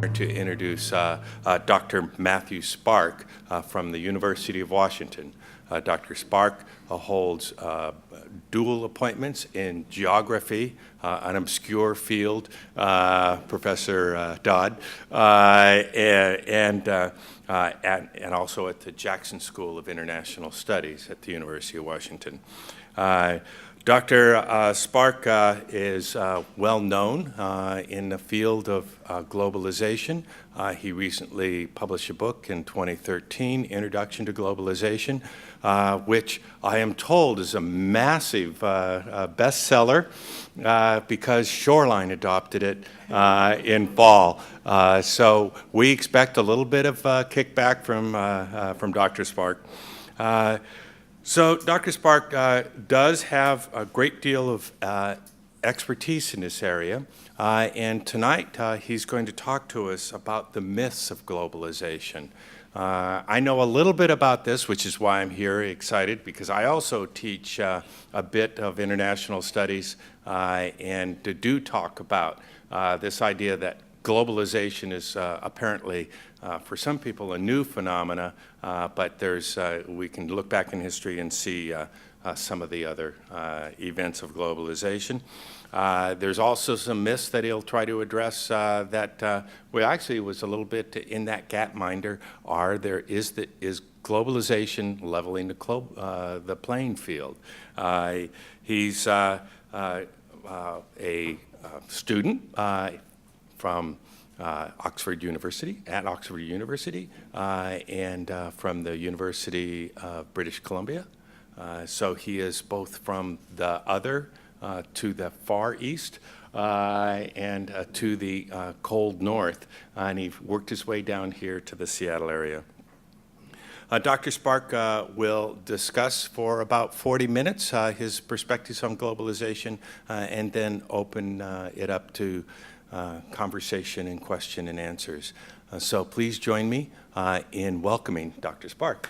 to introduce Dr. Matthew Spark from the University of Washington. Dr. Spark holds dual appointments in geography, an obscure field, Professor Dodd, and also at the Jackson School of International Studies at the University of Washington. Dr. Spark is well known in the field of globalization. He recently published a book in 2013, Introduction to Globalization, which I am told is a massive bestseller because Shoreline adopted it in fall. So we expect a little bit of kickback from Dr. Spark. So Dr. Spark does have a great deal of expertise in this area, and tonight he's going to talk to us about the myths of globalization. I know a little bit about this, which is why I'm here excited, because I also teach a bit of international studies and do talk about this idea that globalization is apparently, for some people, a new phenomena, but we can look back in history and see some of the other events of globalization. There's also some myths that he'll try to address that actually was a little bit in that Gapminder. Is globalization leveling the playing field? He's a student from Oxford University, and from the University of British Columbia. So he is both from the other to the far east and to the cold north, and he worked his way down here to the Seattle area. Dr. Spark will discuss for about 40 minutes his perspectives on globalization and then open it up to conversation and question and answers. So please join me in welcoming Dr. Spark.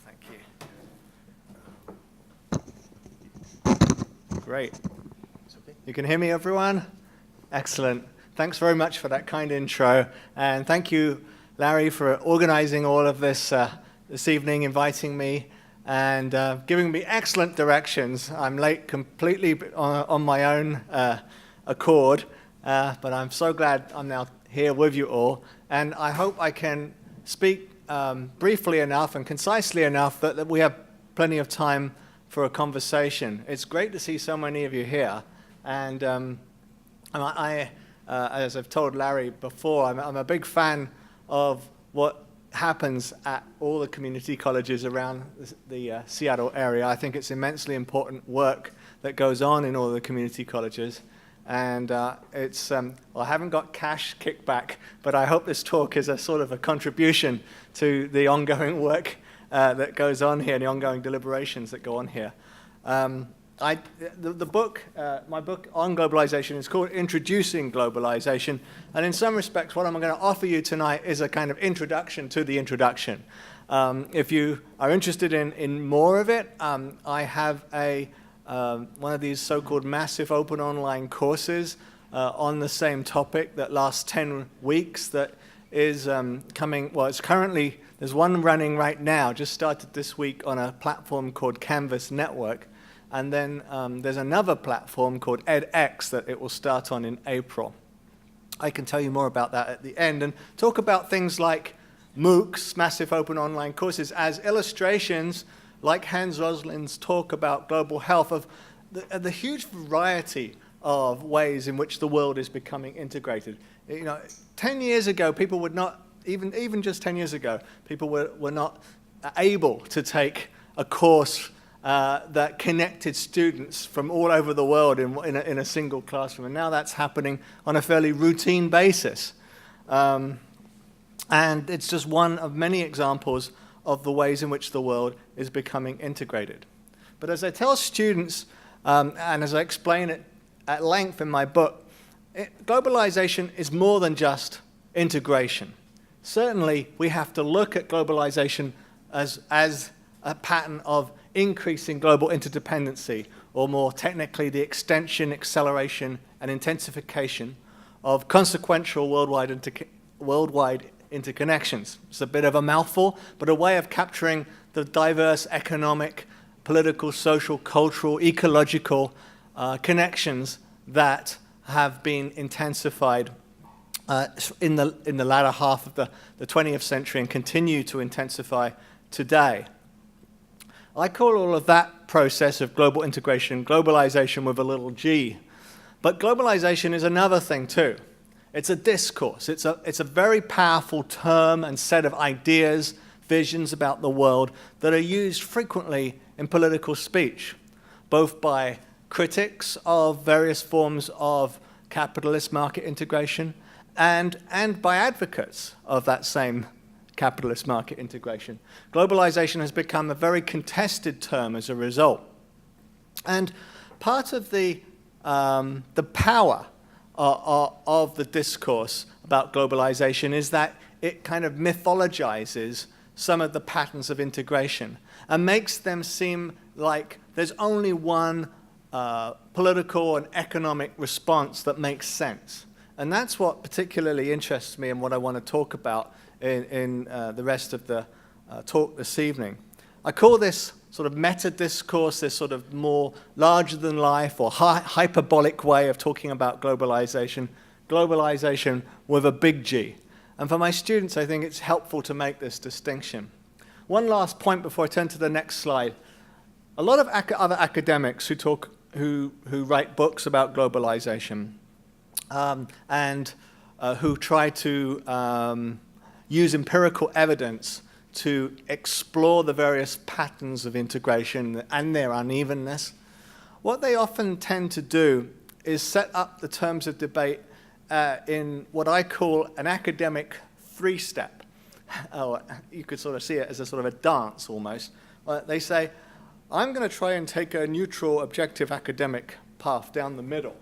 Thank you. Great. You can hear me, everyone? Excellent. Thanks very much for that kind intro. And thank you, Larry, for organizing all of this this evening, inviting me and giving me excellent directions. I'm late completely on my own accord, but I'm so glad I'm now here with you all. And I hope I can speak briefly enough and concisely enough that we have plenty of time for a conversation. It's great to see so many of you here. And as I've told Larry before, I'm a big fan of what happens at all the community colleges around the Seattle area. I think it's immensely important work that goes on in all the community colleges. And I haven't got cash kickback, but I hope this talk is a sort of a contribution to the ongoing work that goes on here, and the ongoing deliberations that go on here. My book on globalization is called Introducing Globalization, and in some respects what I'm going to offer you tonight is a kind of introduction to the introduction. If you are interested in more of it, I have one of these so-called massive open online courses on the same topic that lasts 10 weeks that is coming, well, there's one running right now, just started this week on a platform called Canvas Network. And then there's another platform called edX that it will start on in April. I can tell you more about that at the end and talk about things like MOOCs, massive open online courses, as illustrations like Hans Rosling's talk about global health of the huge variety of ways in which the world is becoming integrated. 10 years ago, people would not, even just 10 years ago, people were not able to take a course that connected students from all over the world in a single classroom. And now that's happening on a fairly routine basis. And it's just one of many examples of the ways in which the world is becoming integrated. But as I tell students, and as I explain it at length in my book, globalization is more than just integration. Certainly, we have to look at globalization as a pattern of increasing global interdependency, or more technically, the extension, acceleration, and intensification of consequential worldwide interconnections. It's a bit of a mouthful, but a way of capturing the diverse economic, political, social, cultural, ecological connections that have been intensified in the latter half of the 20th century and continue to intensify today. I call all of that process of global integration globalization with a little g. But globalization is another thing too. It's a discourse. It's a very powerful term and set of ideas, visions about the world that are used frequently in political speech, both by critics of various forms of capitalist market integration and by advocates of that same capitalist market integration. Globalization has become a very contested term as a result. And part of the power of the discourse about globalization is that it kind of mythologizes some of the patterns of integration and makes them seem like there's only one political and economic response that makes sense. And that's what particularly interests me and what I want to talk about in the rest of the talk this evening. I call this sort of meta-discourse, this sort of more larger-than-life or hyperbolic way of talking about globalization with a big G. And for my students, I think it's helpful to make this distinction. One last point before I turn to the next slide. A lot of other academics who write books about globalization and who try to use empirical evidence to explore the various patterns of integration and their unevenness, what they often tend to do is set up the terms of debate in what I call an academic three-step. Or you could sort of see it as a sort of a dance almost. They say, I'm going to try and take a neutral, objective academic path down the middle.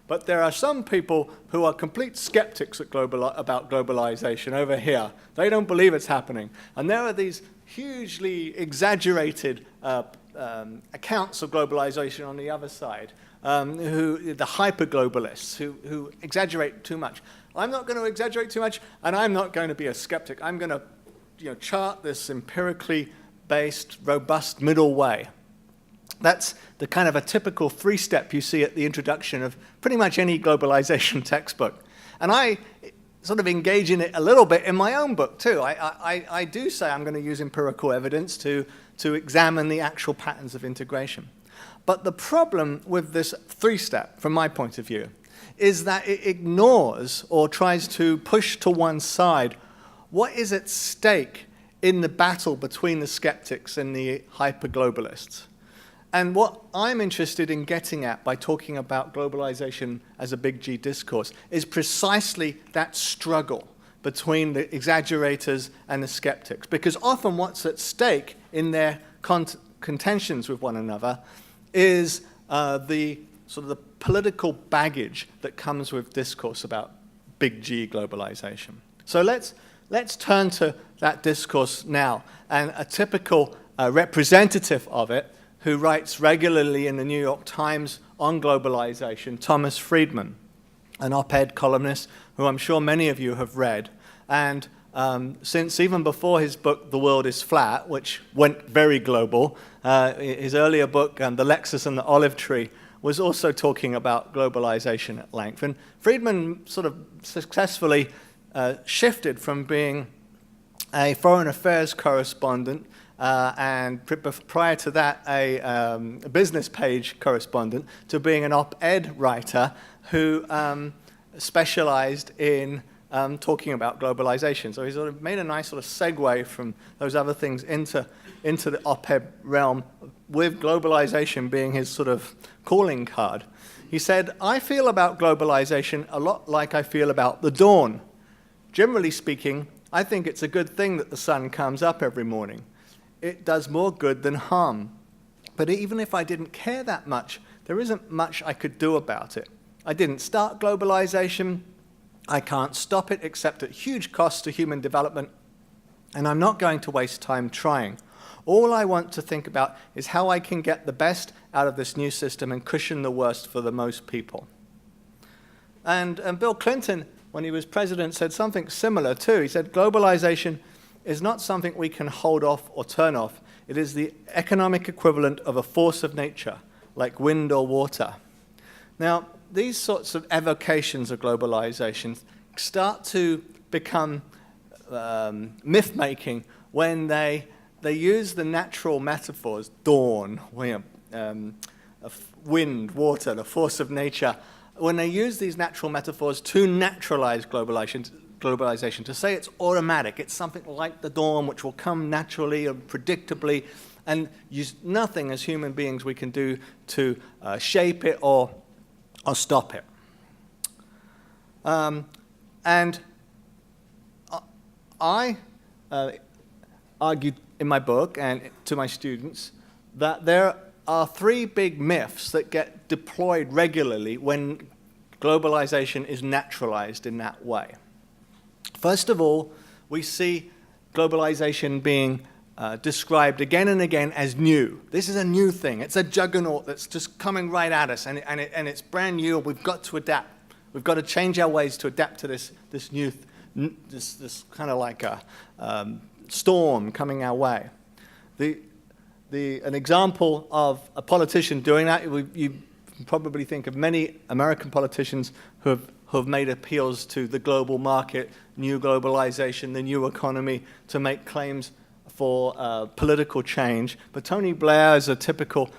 But there are some people who are complete skeptics about globalization over here. They don't believe it's happening. And there are these hugely exaggerated accounts of globalization on the other side, the hyper-globalists who exaggerate too much. I'm not going to exaggerate too much, and I'm not going to be a skeptic. I'm going to chart this empirically based, robust middle way. That's the kind of a typical three-step you see at the introduction of pretty much any globalization textbook. And I sort of engage in it a little bit in my own book, too. I do say I'm going to use empirical evidence to examine the actual patterns of integration. But the problem with this three-step, from my point of view, is that it ignores or tries to push to one side what is at stake in the battle between the skeptics and the hyper-globalists. And what I'm interested in getting at by talking about globalization as a big G discourse is precisely that struggle between the exaggerators and the skeptics. Because often what's at stake in their contentions with one another is the sort of the political baggage that comes with discourse about big G globalization. So let's turn to that discourse now. And a typical representative of it, who writes regularly in the New York Times on globalization, Thomas Friedman, an op-ed columnist who I'm sure many of you have read. And since even before his book, The World is Flat, which went very global, his earlier book, The Lexus and the Olive Tree, was also talking about globalization at length. And Friedman sort of successfully shifted from being a foreign affairs correspondent and prior to that, a business page correspondent, to being an op-ed writer who specialized in talking about globalization. So he sort of made a nice sort of segue from those other things into the op-ed realm, with globalization being his sort of calling card. He said, I feel about globalization a lot like I feel about the dawn. Generally speaking, I think it's a good thing that the sun comes up every morning. It does more good than harm. But even if I didn't care that much, there isn't much I could do about it. I didn't start globalization. I can't stop it except at huge cost to human development. And I'm not going to waste time trying. All I want to think about is how I can get the best out of this new system and cushion the worst for the most people. And Bill Clinton, when he was president, said something similar too. He said, globalization is not something we can hold off or turn off. It is the economic equivalent of a force of nature, like wind or water. Now, these sorts of evocations of globalization start to become myth-making when they use the natural metaphors, dawn, wind, water, the force of nature. When they use these natural metaphors to naturalize globalization, to say it's automatic, it's something like the dawn which will come naturally and predictably, and use nothing as human beings we can do to shape it or stop it. And I argued in my book and to my students that there are three big myths that get deployed regularly when globalization is naturalized in that way. First of all, we see globalization being described again and again as new. This is a new thing. It's a juggernaut that's just coming right at us, and it's brand new. We've got to adapt. We've got to change our ways to adapt to this new, this kind of like a storm coming our way. An example of a politician doing that, you probably think of many American politicians who have made appeals to the global market, new globalization, the new economy, to make claims for political change. But Tony Blair is a typical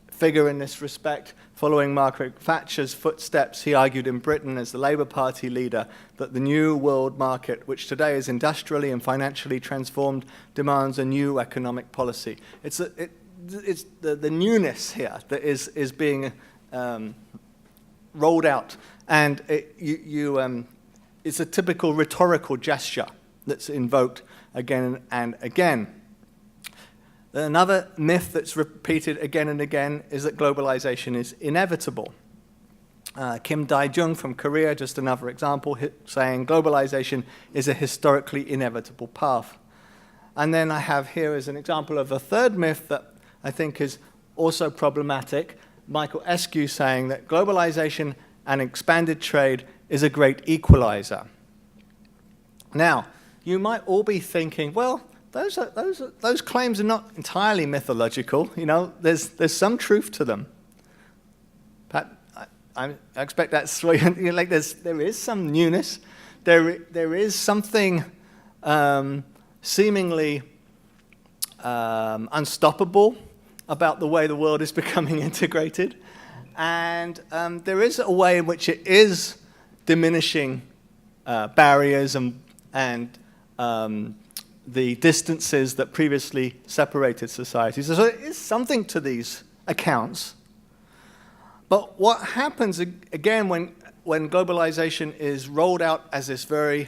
figure in this respect. Following Margaret Thatcher's footsteps, he argued in Britain as the Labour Party leader that the new world market, which today is industrially and financially transformed, demands a new economic policy. It's the newness here that is being rolled out, and it's a typical rhetorical gesture that's invoked again and again. Another myth that's repeated again and again is that globalization is inevitable. Kim Dae-jung from Korea, just another example, saying globalization is a historically inevitable path. And then I have here as an example of a third myth that I think is also problematic, Michael Eskew saying that globalization and expanded trade is a great equalizer. Now, you might all be thinking, well, those claims are not entirely mythological. You know, there's some truth to them. Pat, I expect that's like there is some newness. There is something seemingly unstoppable about the way the world is becoming integrated, and there is a way in which it is diminishing barriers and the distances that previously separated societies. So there is something to these accounts. But what happens again when globalization is rolled out as this very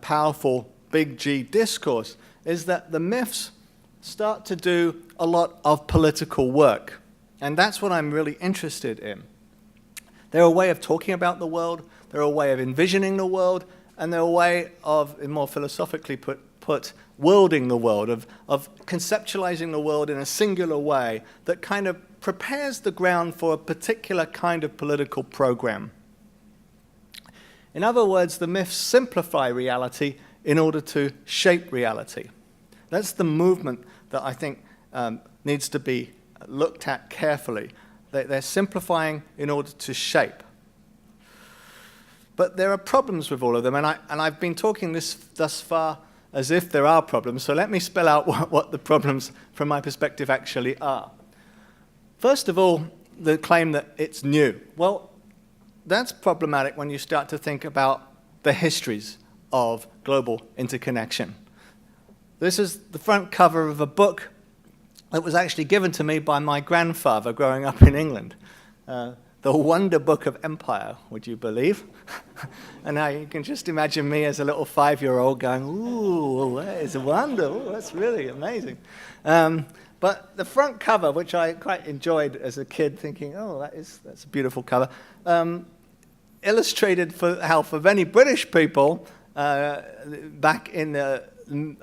powerful big G discourse is that the myths start to do a lot of political work. And that's what I'm really interested in. They're a way of talking about the world, they're a way of envisioning the world, and they're a way of, more philosophically put, worlding the world, of conceptualizing the world in a singular way that kind of prepares the ground for a particular kind of political program. In other words, the myths simplify reality in order to shape reality. That's the movement that I think needs to be looked at carefully. They're simplifying in order to shape. But there are problems with all of them, and I've been talking thus far as if there are problems, so let me spell out what the problems from my perspective actually are. First of all, the claim that it's new. Well, that's problematic when you start to think about the histories of global interconnection. This is the front cover of a book that was actually given to me by my grandfather growing up in England. The Wonder Book of Empire, would you believe? And now you can just imagine me as a little 5-year-old going, ooh, it's a wonder, ooh, that's really amazing. But the front cover, which I quite enjoyed as a kid, thinking, oh, that's a beautiful cover, illustrated how for many British people back in the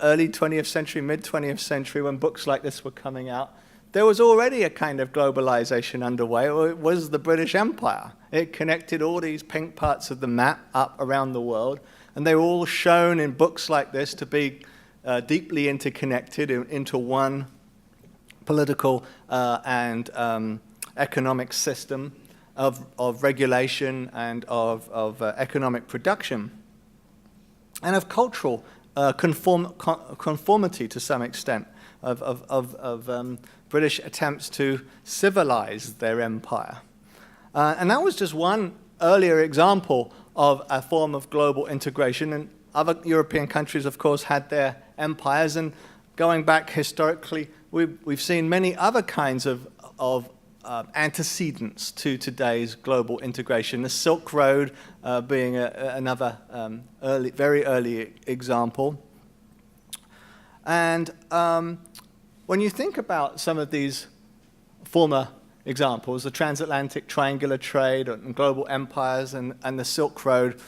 early 20th century, mid-20th century, when books like this were coming out, there was already a kind of globalization underway. It was the British Empire. It connected all these pink parts of the map up around the world, and they were all shown in books like this to be deeply interconnected into one political and economic system of regulation and of economic production, and of cultural conformity to some extent, of British attempts to civilize their empire. And that was just one earlier example of a form of global integration. And other European countries, of course, had their empires. And going back historically, we've seen many other kinds of antecedents to today's global integration. The Silk Road being another very early example. And when you think about some of these former examples, the transatlantic triangular trade and global empires and the Silk Road,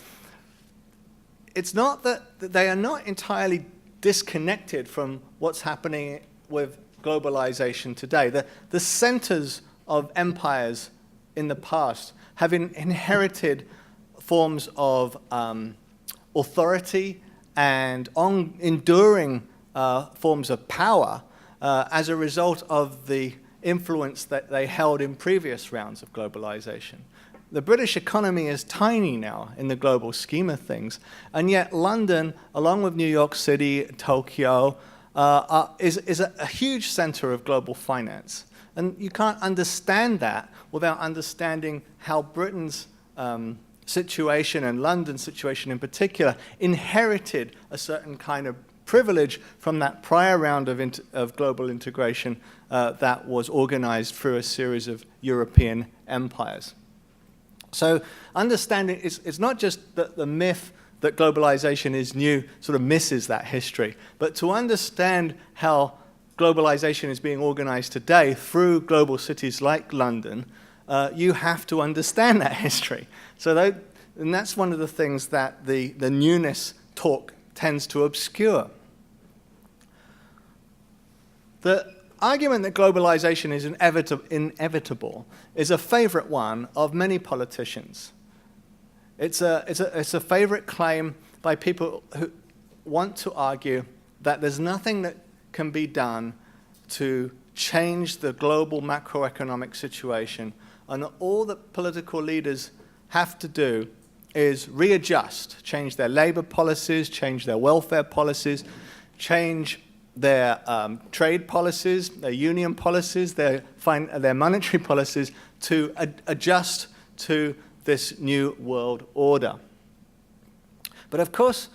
it's not that they are not entirely disconnected from what's happening with globalization today. The centers of empires in the past have inherited forms of authority and enduring forms of power as a result of the influence that they held in previous rounds of globalization. The British economy is tiny now in the global scheme of things, and yet London, along with New York City, Tokyo, is a huge center of global finance. And you can't understand that without understanding how Britain's situation, and London's situation in particular, inherited a certain kind of privilege from that prior round of global integration that was organized through a series of European empires. So understanding, it's not just that the myth that globalization is new sort of misses that history, but to understand how globalization is being organized today through global cities like London, you have to understand that history. So and that's one of the things that the newness talk tends to obscure. The argument that globalization is inevitable is a favorite one of many politicians. It's a favorite claim by people who want to argue that there's nothing that can be done to change the global macroeconomic situation, and all that political leaders have to do is readjust, change their labor policies, change their welfare policies, change their trade policies, their union policies, their monetary policies to adjust to this new world order. But of course,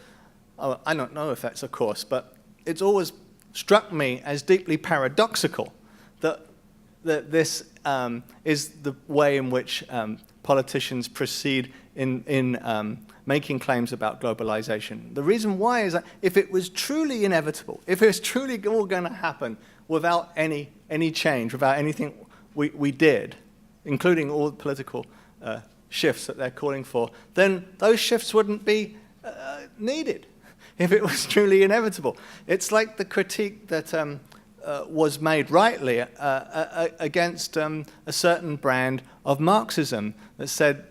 I don't know if that's a course, but it's always struck me as deeply paradoxical that this is the way in which politicians proceed in making claims about globalization. The reason why is that if it was truly inevitable, if it was truly all going to happen without any change, without anything we did, including all the political shifts that they're calling for, then those shifts wouldn't be needed if it was truly inevitable. It's like the critique that was made rightly against a certain brand of Marxism that said,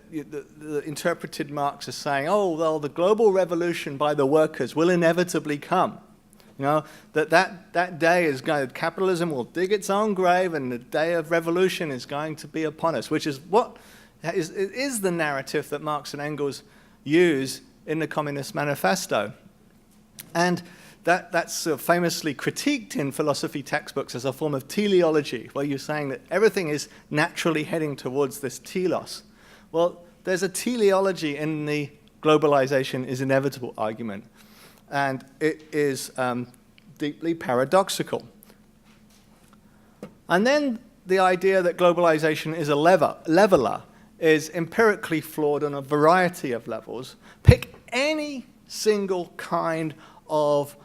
interpreted Marx as saying, oh, well, the global revolution by the workers will inevitably come. You know, that day is going, capitalism will dig its own grave and the day of revolution is going to be upon us, which is what is the narrative that Marx and Engels use in the Communist Manifesto. And that's famously critiqued in philosophy textbooks as a form of teleology, where you're saying that everything is naturally heading towards this telos. Well, there's a teleology in the globalization is inevitable argument, and it is deeply paradoxical. And then the idea that globalization is a leveler is empirically flawed on a variety of levels. Pick any single kind of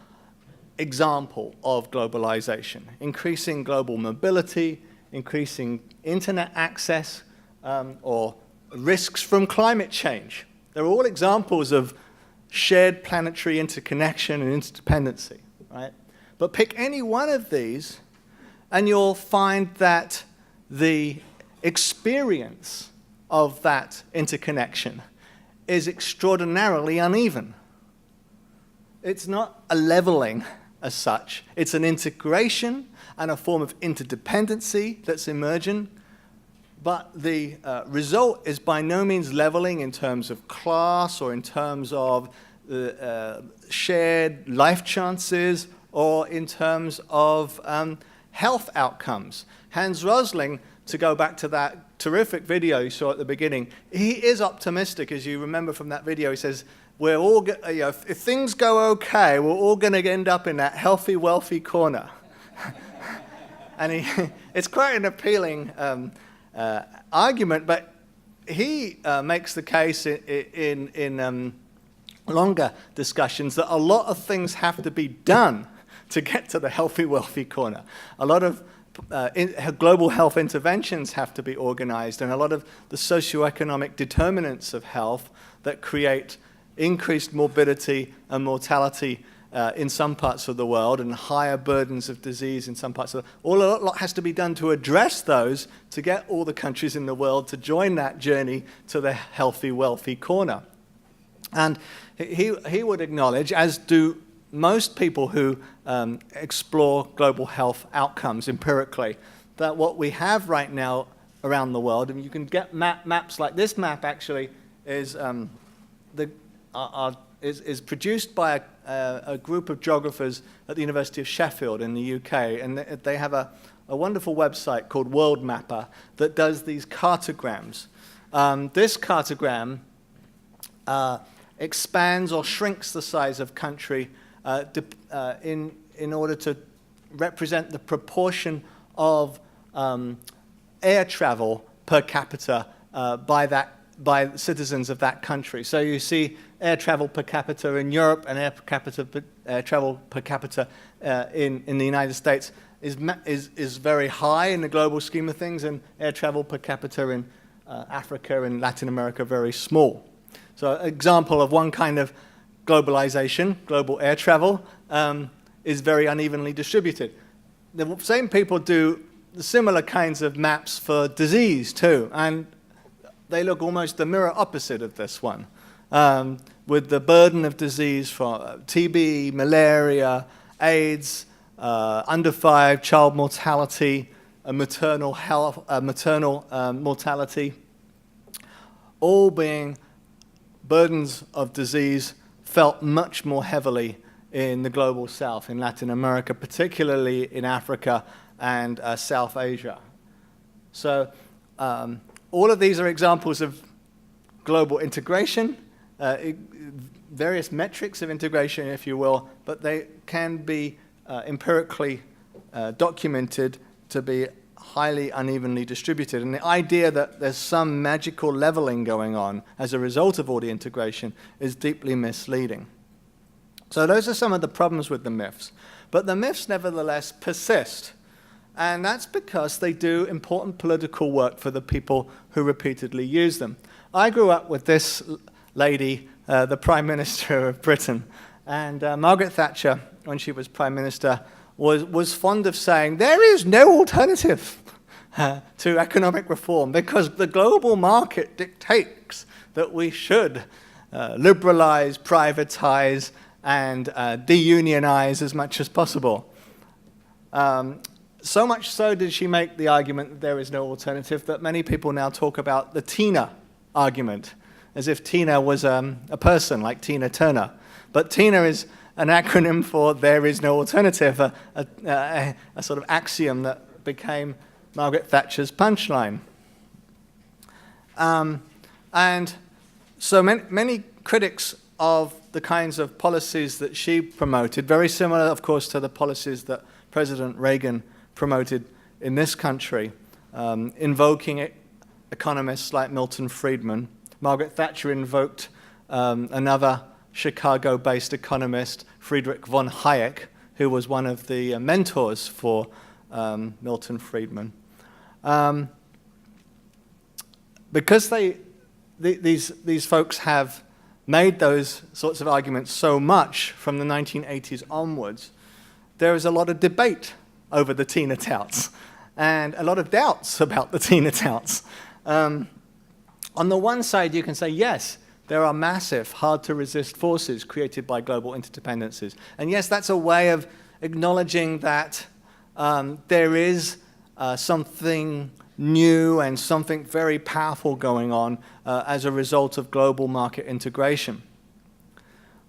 example of globalization: increasing global mobility, increasing internet access, or risks from climate change. They're all examples of shared planetary interconnection and interdependency, right? But pick any one of these, and you'll find that the experience of that interconnection is extraordinarily uneven. It's not a leveling as such. It's an integration and a form of interdependency that's emergent. But the result is by no means leveling in terms of class or in terms of shared life chances or in terms of health outcomes. Hans Rosling, to go back to that terrific video you saw at the beginning, he is optimistic, as you remember from that video. He says, we're all, if things go okay, we're all going to end up in that healthy, wealthy corner. And it's quite an appealing argument, but he makes the case in longer discussions that a lot of things have to be done to get to the healthy, wealthy corner. A lot of global health interventions have to be organized, and a lot of the socioeconomic determinants of health that create increased morbidity and mortality in some parts of the world and higher burdens of disease in some parts of the world. A lot has to be done to address those to get all the countries in the world to join that journey to the healthy, wealthy corner. And he would acknowledge, as do most people who explore global health outcomes empirically, that what we have right now around the world, and you can get maps like this map actually is produced by a group of geographers at the University of Sheffield in the UK, and they have a wonderful website called World Mapper that does these cartograms. This cartogram expands or shrinks the size of country in order to represent the proportion of air travel per capita by citizens of that country. So you see air travel per capita in Europe and air travel per capita in the United States is very high in the global scheme of things, and air travel per capita in Africa and Latin America very small. So an example of one kind of globalization, global air travel, is very unevenly distributed. The same people do similar kinds of maps for disease too, and they look almost the mirror opposite of this one, with the burden of disease for TB, malaria, AIDS, under 5, child mortality, maternal mortality, all being burdens of disease felt much more heavily in the global south, in Latin America, particularly in Africa and South Asia. So all of these are examples of global integration, various metrics of integration, if you will, but they can be empirically documented to be highly unevenly distributed. And the idea that there's some magical leveling going on as a result of all the integration is deeply misleading. So those are some of the problems with the myths. But the myths nevertheless persist. And that's because they do important political work for the people who repeatedly use them. I grew up with this lady, the Prime Minister of Britain. And Margaret Thatcher, when she was Prime Minister, was fond of saying, there is no alternative to economic reform because the global market dictates that we should liberalize, privatize, and deunionize as much as possible. So much so did she make the argument that there is no alternative that many people now talk about the Tina argument, as if Tina was a person like Tina Turner. But Tina is an acronym for there is no alternative, a sort of axiom that became Margaret Thatcher's punchline. And so many critics of the kinds of policies that she promoted, very similar, of course, to the policies that President Reagan promoted in this country, invoking economists like Milton Friedman. Margaret Thatcher invoked another Chicago-based economist, Friedrich von Hayek, who was one of the mentors for Milton Friedman. Because these folks have made those sorts of arguments so much from the 1980s onwards, there is a lot of debate over the Tina touts and a lot of doubts about the Tina touts. On the one side, you can say, yes, there are massive, hard-to-resist forces created by global interdependencies. And yes, that's a way of acknowledging that there is something new and something very powerful going on as a result of global market integration.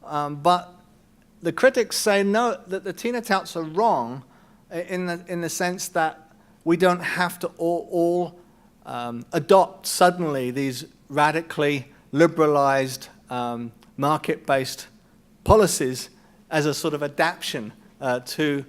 But the critics say no, that the Tina touts are wrong in the sense that we don't have to all adopt suddenly these radically liberalized market-based policies as a sort of adaptation to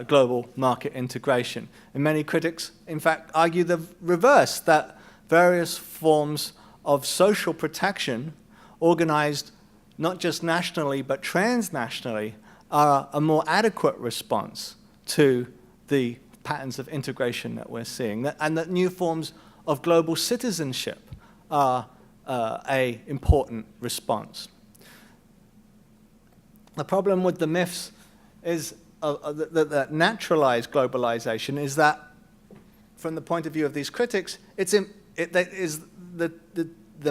global market integration. And many critics, in fact, argue the reverse, that various forms of social protection organized not just nationally but transnationally are a more adequate response to the patterns of integration that we're seeing, and that new forms of global citizenship are an important response. The problem with the myths is that naturalized globalization is that, from the point of view of these critics, the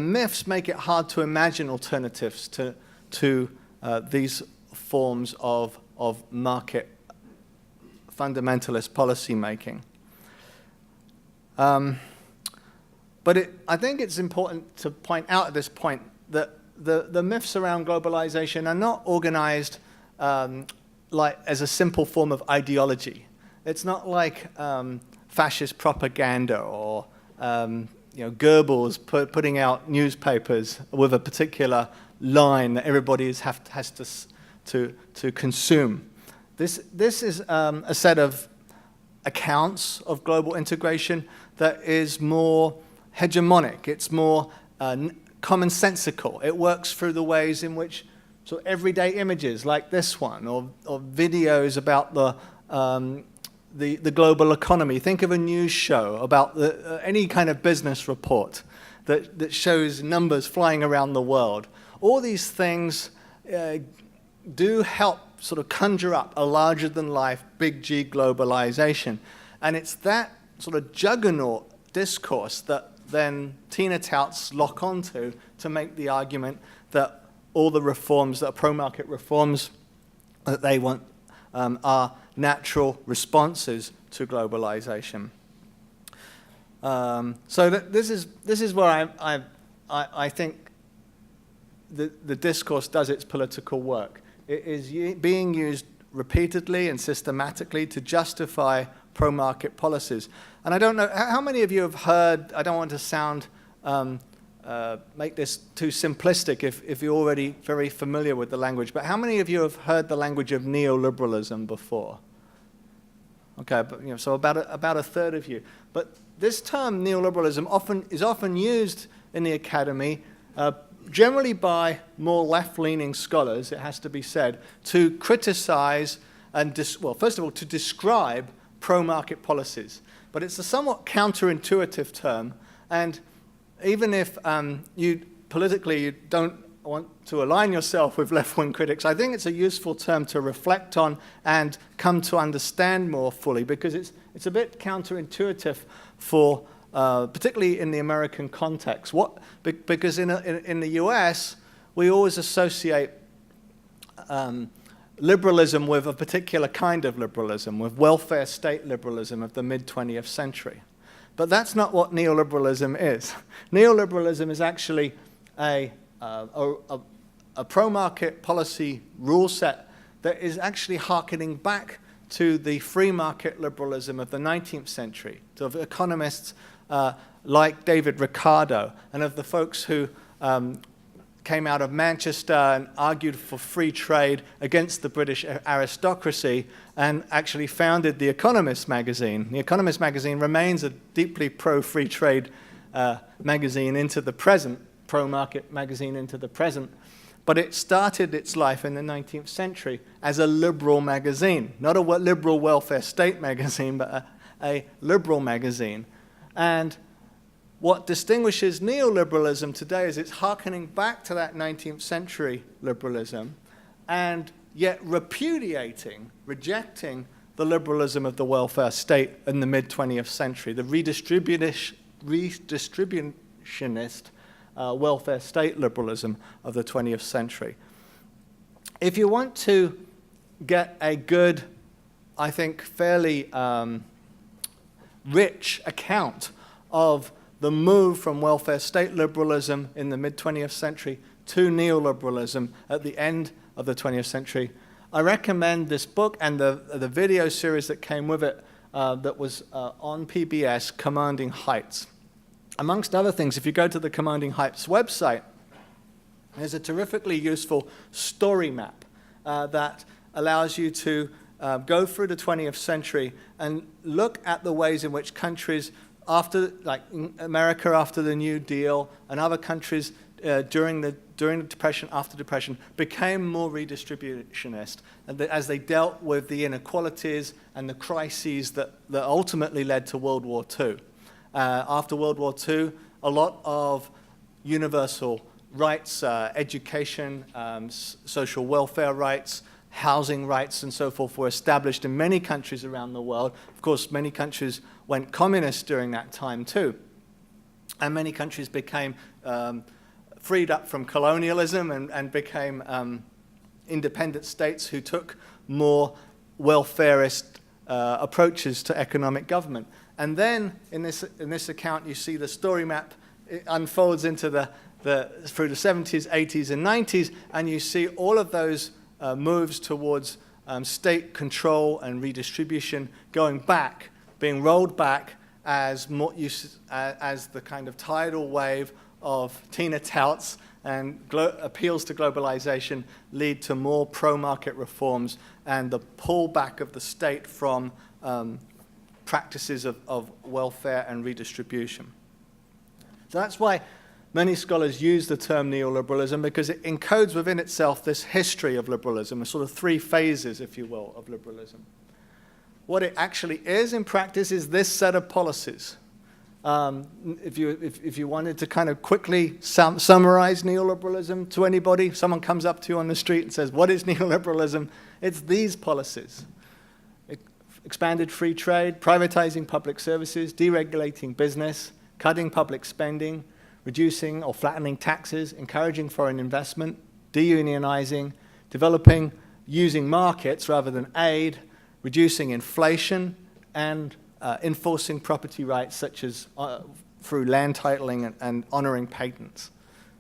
myths make it hard to imagine alternatives to these forms of market fundamentalist policy making. But I think it's important to point out at this point that the myths around globalization are not organized like as a simple form of ideology. It's not like fascist propaganda or Goebbels putting out newspapers with a particular line that everybody has to consume. This is a set of accounts of global integration that is more hegemonic. It's more commonsensical. It works through the ways in which everyday images like this one, or videos about the global economy. Think of a news show about any kind of business report that shows numbers flying around the world. All these things do help sort of conjure up a larger-than-life, big G globalization. And it's that sort of juggernaut discourse that then Tina touts lock onto to make the argument that all the reforms, that are pro-market reforms that they want, are natural responses to globalization. So this is where I think the discourse does its political work. It is being used repeatedly and systematically to justify pro-market policies. And I don't know, how many of you have heard, I don't want to sound, make this too simplistic if you're already very familiar with the language, but how many of you have heard the language of neoliberalism before? Okay, but, so about a third of you. But this term neoliberalism is often used in the academy, generally by more left-leaning scholars, it has to be said, to criticize and, first of all, to describe pro-market policies. But it's a somewhat counterintuitive term, and even if politically you don't want to align yourself with left-wing critics, I think it's a useful term to reflect on and come to understand more fully, because it's a bit counterintuitive for, particularly in the American context. Because in the US, we always associate liberalism with a particular kind of liberalism, with welfare state liberalism of the mid-20th century. But that's not what neoliberalism is. Neoliberalism is actually a pro-market policy rule set that is actually hearkening back to the free market liberalism of the 19th century, of economists like David Ricardo, and of the folks who came out of Manchester and argued for free trade against the British aristocracy and actually founded The Economist magazine. The Economist magazine remains a deeply pro-free trade magazine into the present, pro-market magazine into the present, but it started its life in the 19th century as a liberal magazine, not a liberal welfare state magazine, but a liberal magazine. And what distinguishes neoliberalism today is it's hearkening back to that 19th century liberalism and yet repudiating, rejecting the liberalism of the welfare state in the mid-20th century, the redistributionist welfare state liberalism of the 20th century. If you want to get a good, I think, fairly rich account of the move from welfare state liberalism in the mid-20th century to neoliberalism at the end of the 20th century, I recommend this book and the video series that came with it that was on PBS, Commanding Heights. Amongst other things, if you go to the Commanding Heights website, there's a terrifically useful story map that allows you to go through the 20th century and look at the ways in which countries after, like America after the New Deal and other countries during the Depression, after Depression, became more redistributionist and as they dealt with the inequalities and the crises that ultimately led to World War II. After World War II, a lot of universal rights, education, social welfare rights, housing rights, and so forth were established in many countries around the world. Of course, many countries went communist during that time too. And many countries became freed up from colonialism and became independent states who took more welfarist approaches to economic government. And then in this account, you see the story map. It unfolds into through the 70s, 80s, and 90s, and you see all of those moves towards state control and redistribution going back, being rolled back as the kind of tidal wave of Tina touts and appeals to globalization lead to more pro-market reforms and the pullback of the state from practices of welfare and redistribution. So that's why many scholars use the term neoliberalism, because it encodes within itself this history of liberalism, a sort of three phases, if you will, of liberalism. What it actually is in practice is this set of policies. If you wanted to kind of quickly summarize neoliberalism to anybody, if someone comes up to you on the street and says, what is neoliberalism? It's these policies. Expanded free trade, privatizing public services, deregulating business, cutting public spending, reducing or flattening taxes, encouraging foreign investment, deunionizing, developing using markets rather than aid, reducing inflation, and enforcing property rights such as through land titling and honoring patents.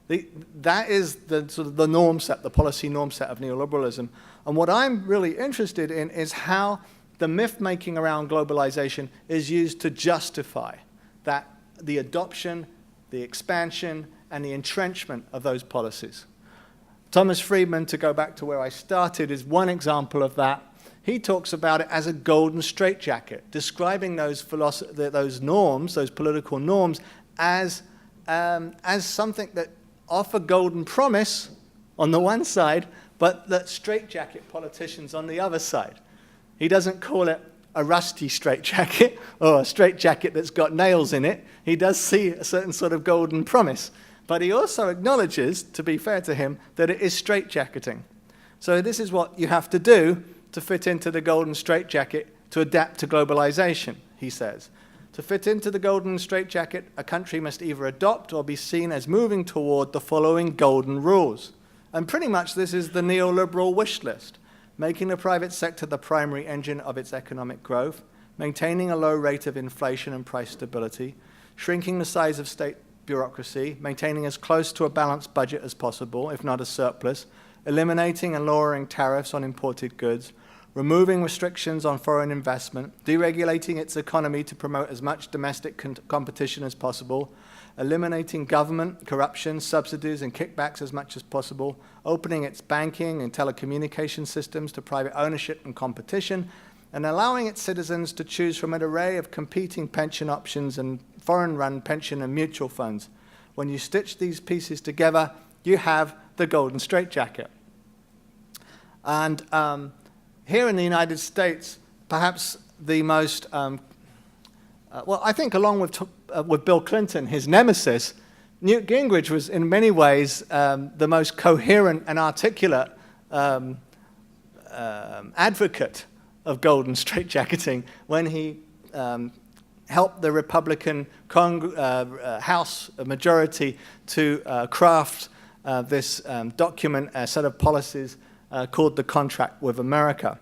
That is the sort of the norm set, the policy norm set of neoliberalism. And what I'm really interested in is how the myth-making around globalization is used to justify that the adoption, the expansion, and the entrenchment of those policies. Thomas Friedman, to go back to where I started, is one example of that. He talks about it as a golden straitjacket, describing those norms, those political norms, as something that offer golden promise on the one side, but that straitjacket politicians on the other side. He doesn't call it a rusty straitjacket or a straitjacket that's got nails in it. He does see a certain sort of golden promise. But he also acknowledges, to be fair to him, that it is straitjacketing. So this is what you have to do to fit into the golden straitjacket to adapt to globalization, he says. To fit into the golden straitjacket, a country must either adopt or be seen as moving toward the following golden rules. And pretty much this is the neoliberal wish list. Making the private sector the primary engine of its economic growth, maintaining a low rate of inflation and price stability, shrinking the size of state bureaucracy, maintaining as close to a balanced budget as possible, if not a surplus, eliminating and lowering tariffs on imported goods, removing restrictions on foreign investment, deregulating its economy to promote as much domestic competition as possible, eliminating government, corruption, subsidies, and kickbacks as much as possible, opening its banking and telecommunication systems to private ownership and competition, and allowing its citizens to choose from an array of competing pension options and foreign-run pension and mutual funds. When you stitch these pieces together, you have the golden straitjacket. And here in the United States, perhaps the most well, I think along with Bill Clinton, his nemesis, Newt Gingrich was in many ways the most coherent and articulate advocate of golden straitjacketing when he helped the Republican House majority to craft this document, a set of policies called the Contract with America.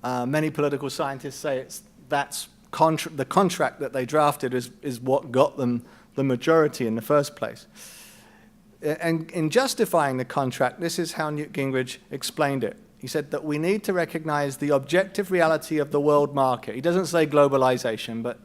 Many political scientists say that's the contract that they drafted is what got them the majority in the first place. And in justifying the contract, this is how Newt Gingrich explained it. He said that we need to recognize the objective reality of the world market. He doesn't say globalization, but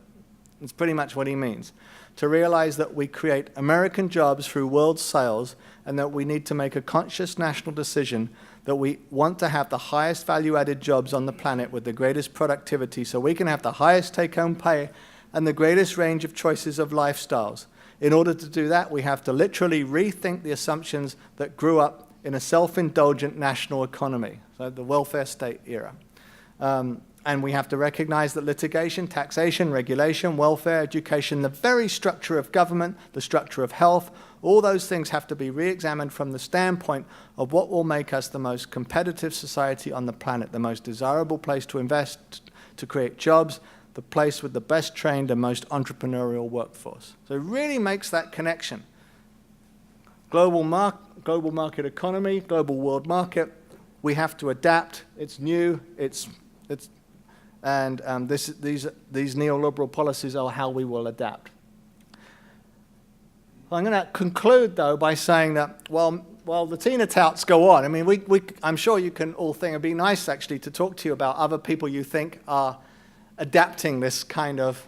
it's pretty much what he means. To realize that we create American jobs through world sales and that we need to make a conscious national decision that we want to have the highest value-added jobs on the planet with the greatest productivity so we can have the highest take-home pay and the greatest range of choices of lifestyles. In order to do that, we have to literally rethink the assumptions that grew up in a self-indulgent national economy, so the welfare state era. And we have to recognize that litigation, taxation, regulation, welfare, education, the very structure of government, the structure of health, all those things have to be re-examined from the standpoint of what will make us the most competitive society on the planet, the most desirable place to invest, to create jobs, the place with the best trained and most entrepreneurial workforce. So it really makes that connection. Global market economy, global world market, we have to adapt. It's new, these neoliberal policies are how we will adapt. I'm going to conclude, though, by saying that while the Tina touts go on, I mean, I'm sure you can all think it'd be nice, actually, to talk to you about other people you think are adapting this kind of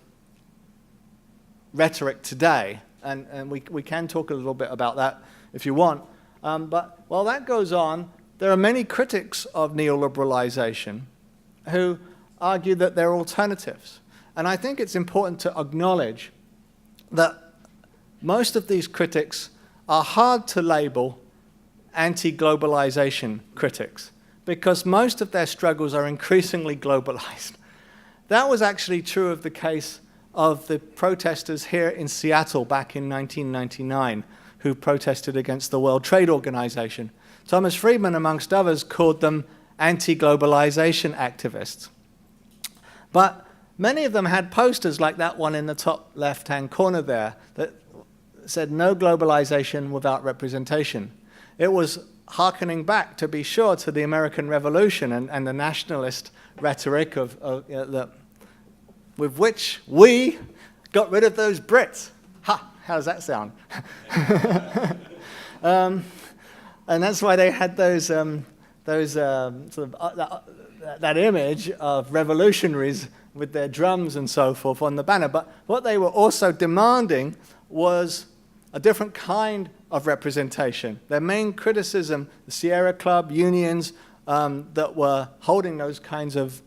rhetoric today. And we can talk a little bit about that if you want. But while that goes on, there are many critics of neoliberalization who argue that there are alternatives. And I think it's important to acknowledge that most of these critics are hard to label anti-globalization critics because most of their struggles are increasingly globalized. That was actually true of the case of the protesters here in Seattle back in 1999 who protested against the World Trade Organization. Thomas Friedman, amongst others, called them anti-globalization activists. But many of them had posters like that one in the top left-hand corner there that said no globalization without representation. It was hearkening back, to be sure, to the American Revolution and the nationalist rhetoric with which we got rid of those Brits. Ha! How does that sound? And that's why they had that image of revolutionaries with their drums and so forth on the banner. But what they were also demanding was a different kind of representation. Their main criticism, the Sierra Club, unions that were holding those kinds of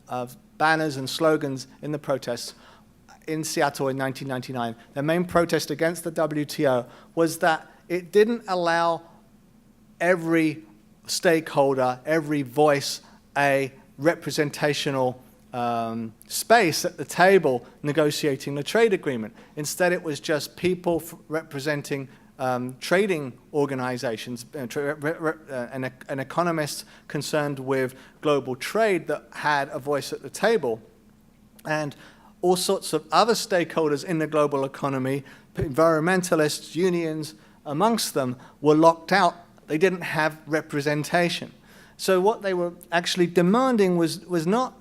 banners and slogans in the protests in Seattle in 1999, their main protest against the WTO was that it didn't allow every stakeholder, every voice, a representational space at the table negotiating the trade agreement. Instead, it was just people representing trading organizations and economists concerned with global trade that had a voice at the table. And all sorts of other stakeholders in the global economy, environmentalists, unions, amongst them, were locked out. They didn't have representation. So what they were actually demanding was not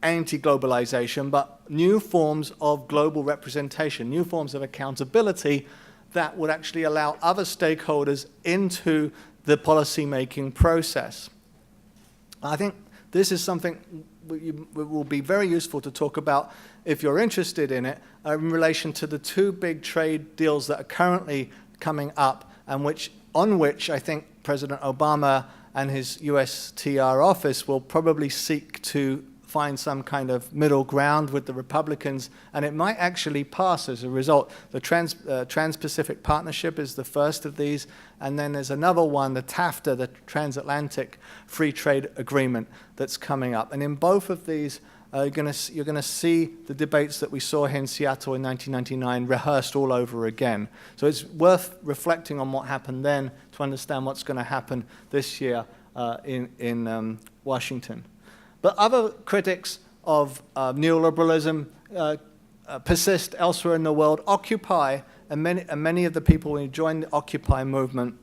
anti-globalization, but new forms of global representation, new forms of accountability that would actually allow other stakeholders into the policy-making process. I think this is something will be very useful to talk about if you're interested in it in relation to the two big trade deals that are currently coming up and on which I think President Obama and his USTR office will probably seek to find some kind of middle ground with the Republicans, and it might actually pass as a result. The Trans-Pacific Partnership is the first of these, and then there's another one, the TAFTA, the Transatlantic Free Trade Agreement, that's coming up. And in both of these, you're going to see the debates that we saw here in Seattle in 1999 rehearsed all over again. So it's worth reflecting on what happened then to understand what's going to happen this year in Washington. But other critics of neoliberalism persist elsewhere in the world. Occupy, and many of the people who joined the Occupy movement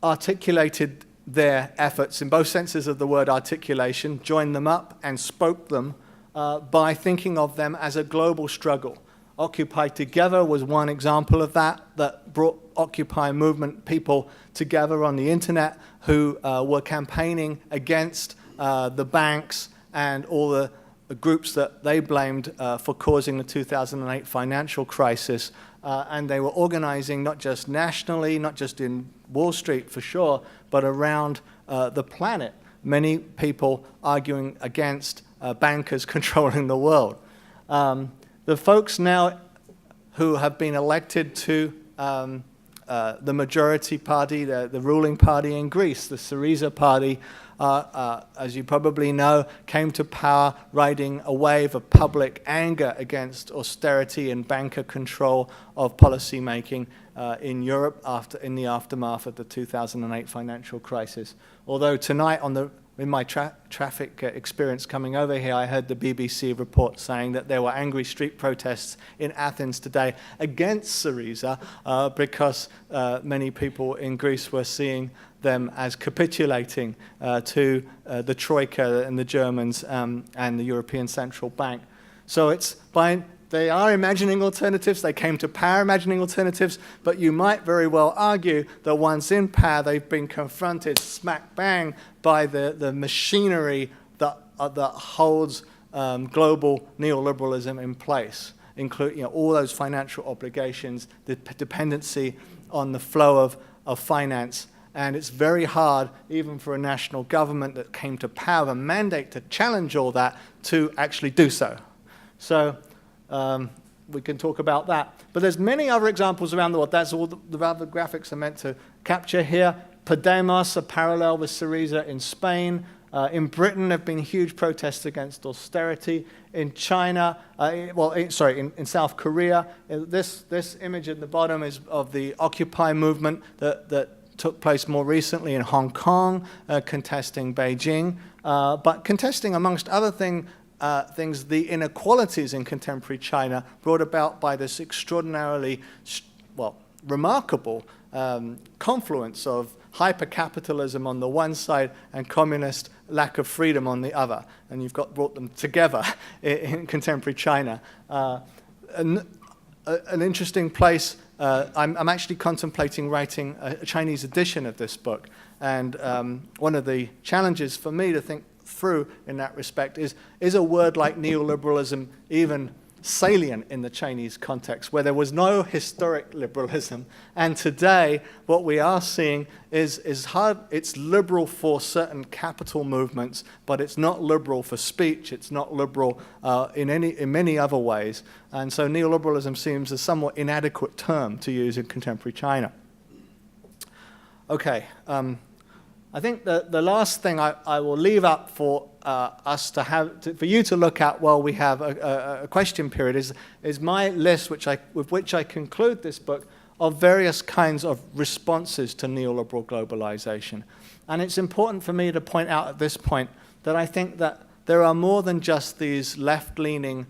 articulated their efforts in both senses of the word articulation, joined them up and spoke them by thinking of them as a global struggle. Occupy Together was one example of that brought Occupy movement people together on the internet who were campaigning against the banks and all the groups that they blamed for causing the 2008 financial crisis. And they were organizing not just nationally, not just in Wall Street for sure, but around the planet. Many people arguing against bankers controlling the world. The folks now who have been elected to the majority party, the ruling party in Greece, the Syriza party, as you probably know, came to power riding a wave of public anger against austerity and banker control of policymaking in Europe in the aftermath of the 2008 financial crisis. Although tonight in my traffic experience coming over here, I heard the BBC report saying that there were angry street protests in Athens today against Syriza because many people in Greece were seeing them as capitulating to the Troika and the Germans and the European Central Bank. So they are imagining alternatives. They came to power imagining alternatives, but you might very well argue that once in power, they've been confronted smack bang by the machinery that holds global neoliberalism in place, including all those financial obligations, the dependency on the flow of finance. And it's very hard, even for a national government that came to power, a mandate to challenge all that, to actually do so. So we can talk about that. But there's many other examples around the world. That's all the other graphics are meant to capture here. Podemos, a parallel with Syriza in Spain. In Britain, there have been huge protests against austerity. In China, in South Korea, this image at the bottom is of the Occupy movement that took place more recently in Hong Kong, contesting Beijing, but contesting, amongst other things, the inequalities in contemporary China brought about by this extraordinarily, remarkable confluence of hyper-capitalism on the one side and communist lack of freedom on the other. And you've brought them together in contemporary China. An interesting place. I'm actually contemplating writing a Chinese edition of this book. And one of the challenges for me to think through in that respect is a word like neoliberalism even salient in the Chinese context, where there was no historic liberalism. And today, what we are seeing is hard. It's liberal for certain capital movements, but it's not liberal for speech. It's not liberal in many other ways. And so neoliberalism seems a somewhat inadequate term to use in contemporary China. Okay. I think the last thing I will leave up for us for you to look at while we have a question period is my list, with which I conclude this book, of various kinds of responses to neoliberal globalization. And it's important for me to point out at this point that I think that there are more than just these left-leaning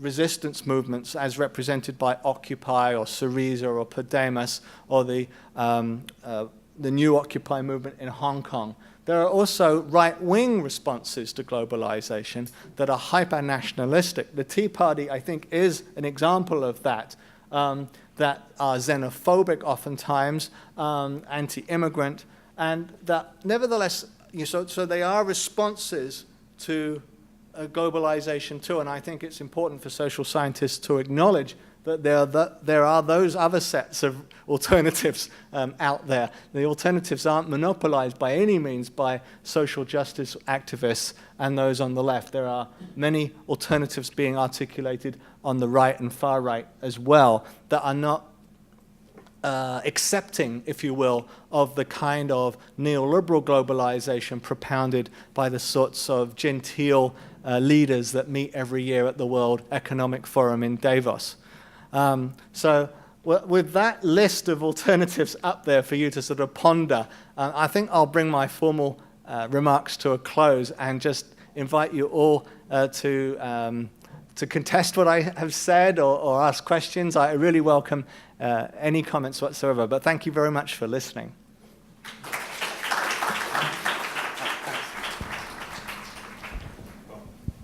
resistance movements as represented by Occupy or Syriza or Podemos or the new Occupy movement in Hong Kong. There are also right-wing responses to globalization that are hyper-nationalistic. The Tea Party, I think, is an example of that, that are xenophobic oftentimes, anti-immigrant, and that nevertheless, so they are responses to globalization too, and I think it's important for social scientists to acknowledge that there are those other sets of alternatives out there. The alternatives aren't monopolized by any means by social justice activists and those on the left. There are many alternatives being articulated on the right and far right as well that are not accepting, if you will, of the kind of neoliberal globalization propounded by the sorts of genteel leaders that meet every year at the World Economic Forum in Davos. So with that list of alternatives up there for you to sort of ponder, I think I'll bring my formal remarks to a close and just invite you all to contest what I have said or ask questions. I really welcome any comments whatsoever, but thank you very much for listening.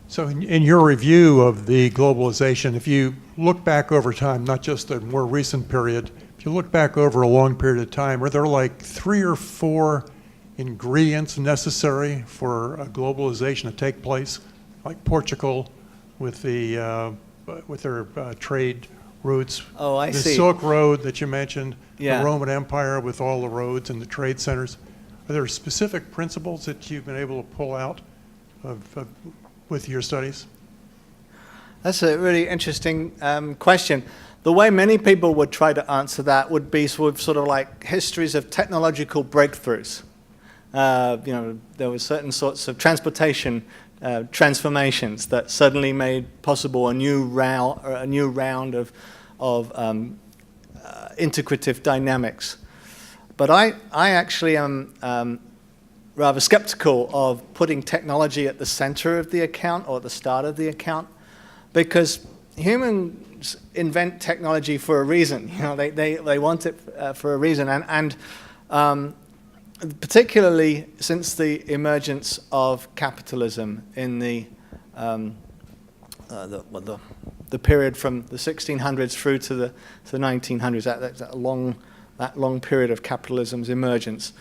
So in your review of the globalization, if you look back over time, not just a more recent period, if you look back over a long period of time, are there like 3 or 4 ingredients necessary for a globalization to take place, like Portugal with their trade routes, Oh, I the see. Silk Road that you mentioned, Yeah. the Roman Empire with all the roads and the trade centers? Are there specific principles that you've been able to pull out with your studies? That's a really interesting question. The way many people would try to answer that would be sort of like histories of technological breakthroughs. There were certain sorts of transportation transformations that suddenly made possible a new round of integrative dynamics. But I actually am rather skeptical of putting technology at the center of the account or at the start of the account, because humans invent technology for a reason. They want it for a reason, and particularly since the emergence of capitalism in the period from the 1600s through to the 1900s, that long period of capitalism's emergence.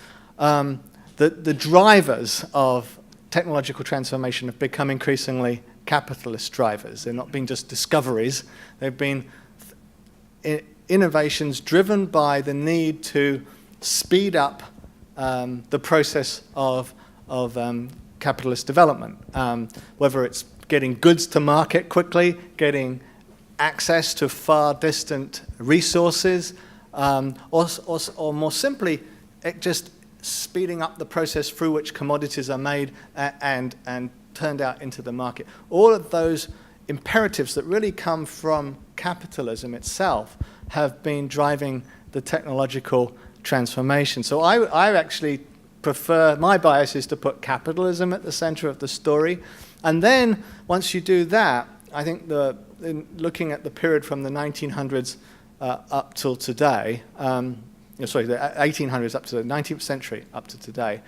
The drivers of technological transformation have become increasingly capitalist drivers. They're not been just discoveries. They've been innovations driven by the need to speed up the process of capitalist development, whether it's getting goods to market quickly, getting access to far distant resources, or more simply, just speeding up the process through which commodities are made and turned out into the market. All of those imperatives that really come from capitalism itself have been driving the technological transformation. So I actually prefer, my bias is to put capitalism at the center of the story. And then once you do that, I think in looking at the period from the 1900s up till today, the 1800s up to the 19th century up to today,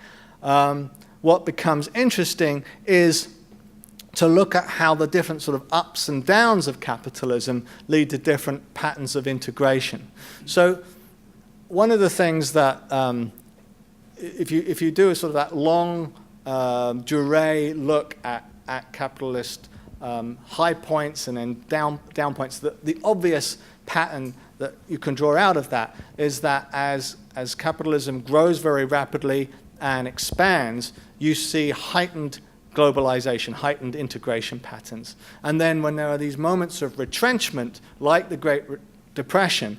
what becomes interesting is to look at how the different sort of ups and downs of capitalism lead to different patterns of integration. So one of the things that, if you do a sort of that long durée look at capitalist high points and then down points, the obvious pattern that you can draw out of that is that as capitalism grows very rapidly and expands, you see heightened globalization, heightened integration patterns. And then when there are these moments of retrenchment, like the Great Depression,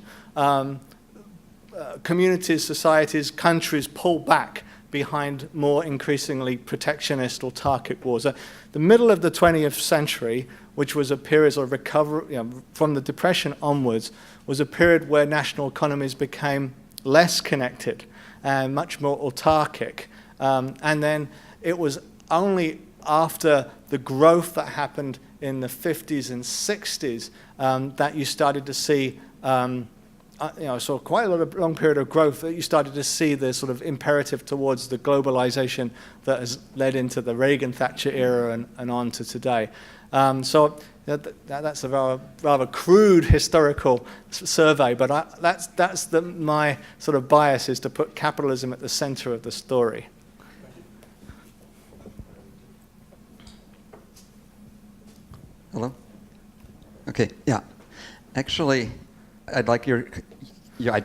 communities, societies, countries pull back behind more increasingly protectionist autarkic wars. The middle of the 20th century, which was a period of recovery, from the Depression onwards, was a period where national economies became less connected and much more autarkic. And then it was only after the growth that happened in the 50s and 60s that you started to see so quite a long period of growth that you started to see the sort of imperative towards the globalization that has led into the Reagan-Thatcher era and on to today. So that's a rather crude historical survey, but that's my sort of bias, is to put capitalism at the center of the story. Hello? Okay, yeah. Actually, I'd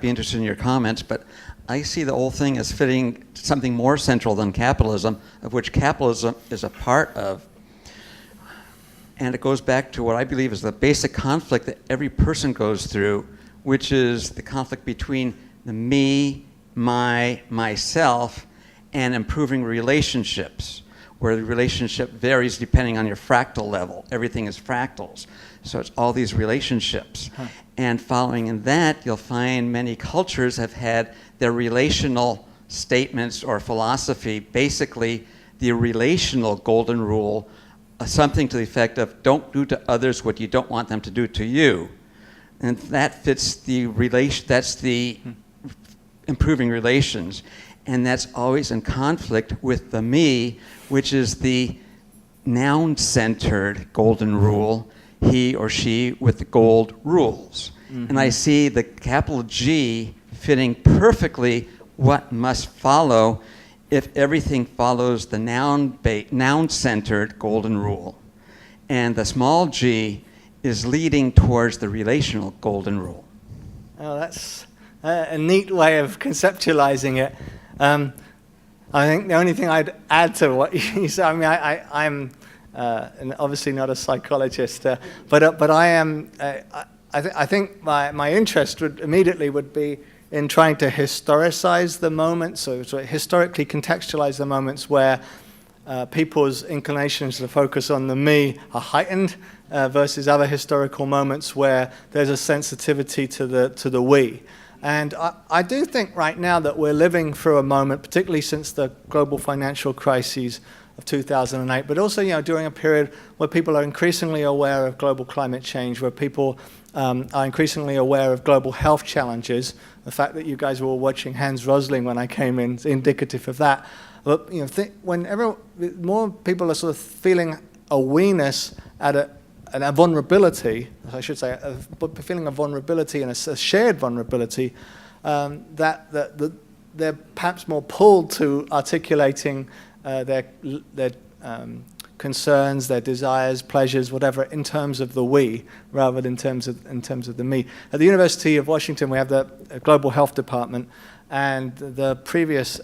be interested in your comments, but I see the whole thing as fitting something more central than capitalism, of which capitalism is a part of. And it goes back to what I believe is the basic conflict that every person goes through which is the conflict between the me, myself, and improving relationships, where the relationship varies depending on your fractal level. Everything is fractals. So it's all these relationships. And following in that, you'll find many cultures have had their relational statements or philosophy, basically the relational golden rule, something to the effect of don't do to others what you don't want them to do to you. And that fits the relation, that's the improving relations. And that's always in conflict with the me, which is the noun-centered golden rule, he or she with the gold rules. And I see the capital G fitting perfectly what must follow if everything follows the noun-centered golden rule. And the small g is leading towards the relational golden rule. Oh, that's a neat way of conceptualizing it. I think the only thing I'd add to what you said, I mean, I'm obviously not a psychologist, but I am. I think my interest would be in trying to historicize the moments, so historically contextualize the moments where people's inclinations to focus on the me are heightened versus other historical moments where there's a sensitivity to the we. And I do think right now that we're living through a moment, particularly since the global financial crises of 2008, but also during a period where people are increasingly aware of global climate change, where people are increasingly aware of global health challenges. The fact that you guys were all watching Hans Rosling when I came in is indicative of that. But whenever more people are sort of feeling awareness at a vulnerability, I should say, a feeling of vulnerability and a shared vulnerability, that they're perhaps more pulled to articulating their concerns, their desires, pleasures, whatever, in terms of the we, rather than in terms of the me. At the University of Washington, we have the Global Health Department, and the previous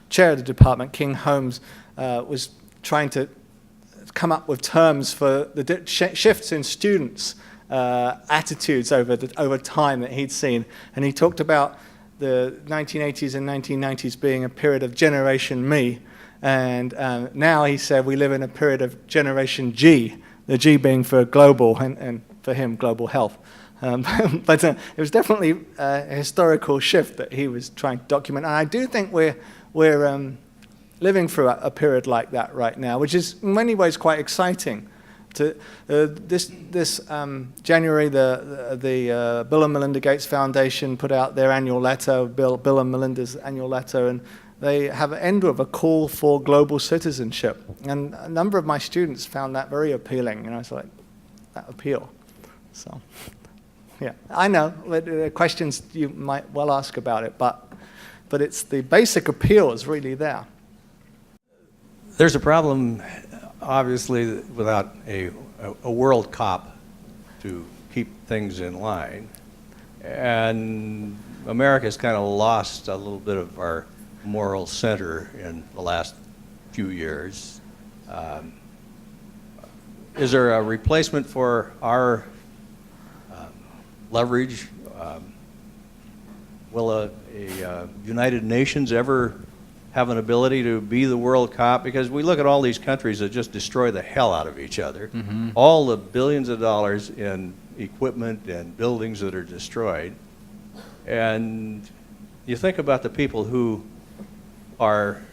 chair of the department, King Holmes, was trying to come up with terms for the shifts in students' attitudes over time that he'd seen. And he talked about the 1980s and 1990s being a period of Generation Me. And now he said we live in a period of Generation G, the G being for global, and for him, global health. But it was definitely a historical shift that he was trying to document. And I do think we're living through a period like that right now, which is in many ways quite exciting. This January, the Bill and Melinda Gates Foundation put out their annual letter, Bill and Melinda's annual letter, and they have an end with a call for global citizenship. And a number of my students found that very appealing. It's like, that appeal. So, yeah, I know questions you might well ask about it, but it's the basic appeal is really there. There's a problem, obviously, without a world cop to keep things in line. And America's kind of lost a little bit of our moral center in the last few years. Is there a replacement for our leverage? Will a United Nations ever have an ability to be the world cop? Because we look at all these countries that just destroy the hell out of each other. Mm-hmm. All the billions of dollars in equipment and buildings that are destroyed. And you think about the people who are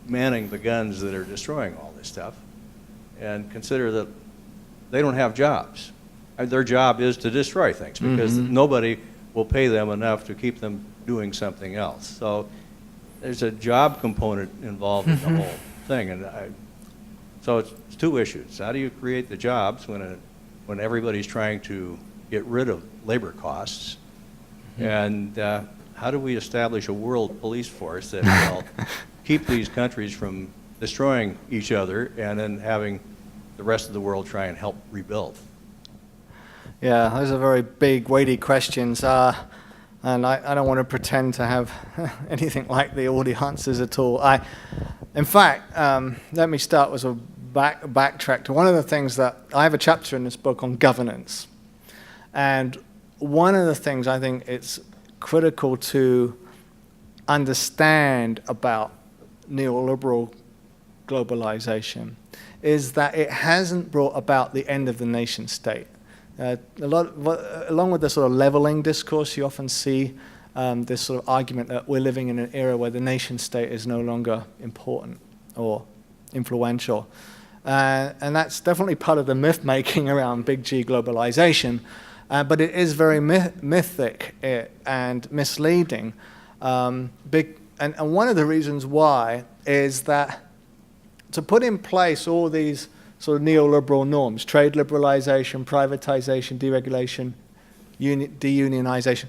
manning the guns that are destroying all this stuff, and consider that they don't have jobs. Their job is to destroy things, because nobody will pay them enough to keep them doing something else. So there's a job component involved in the whole thing, and so it's two issues. How do you create the jobs when everybody's trying to get rid of labor costs, and how do we establish a world police force that will keep these countries from destroying each other and then having the rest of the world try and help rebuild? Yeah, those are very big, weighty questions. And I don't want to pretend to have anything like all the answers at all. In fact, let me start with a backtrack to one of the things that I have a chapter in this book on governance. And one of the things I think it's critical to understand about neoliberal globalization is that it hasn't brought about the end of the nation state. Along with the sort of leveling discourse, you often see this sort of argument that we're living in an era where the nation state is no longer important or influential. And that's definitely part of the myth-making around big G globalization, but it is very mythic and misleading. And one of the reasons why is that to put in place all these sort of neoliberal norms, trade liberalization, privatization, deregulation, deunionization,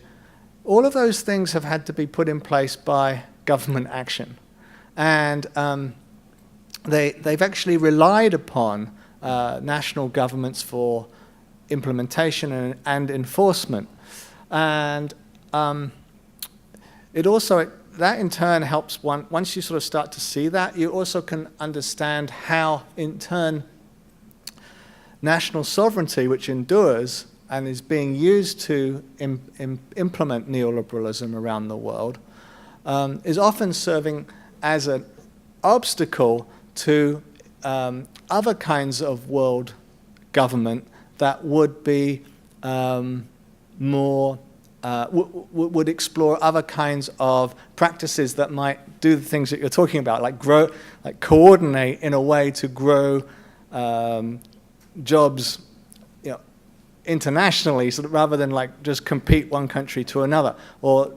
all of those things have had to be put in place by government action. And they've actually relied upon national governments for implementation and enforcement. And it also, that in turn helps once you sort of start to see that, you also can understand how in turn national sovereignty, which endures and is being used to implement neoliberalism around the world, is often serving as an obstacle to other kinds of world government that would be more would explore other kinds of practices that might do the things that you're talking about, like coordinate in a way to grow jobs, internationally, sort of, rather than like just compete one country to another, or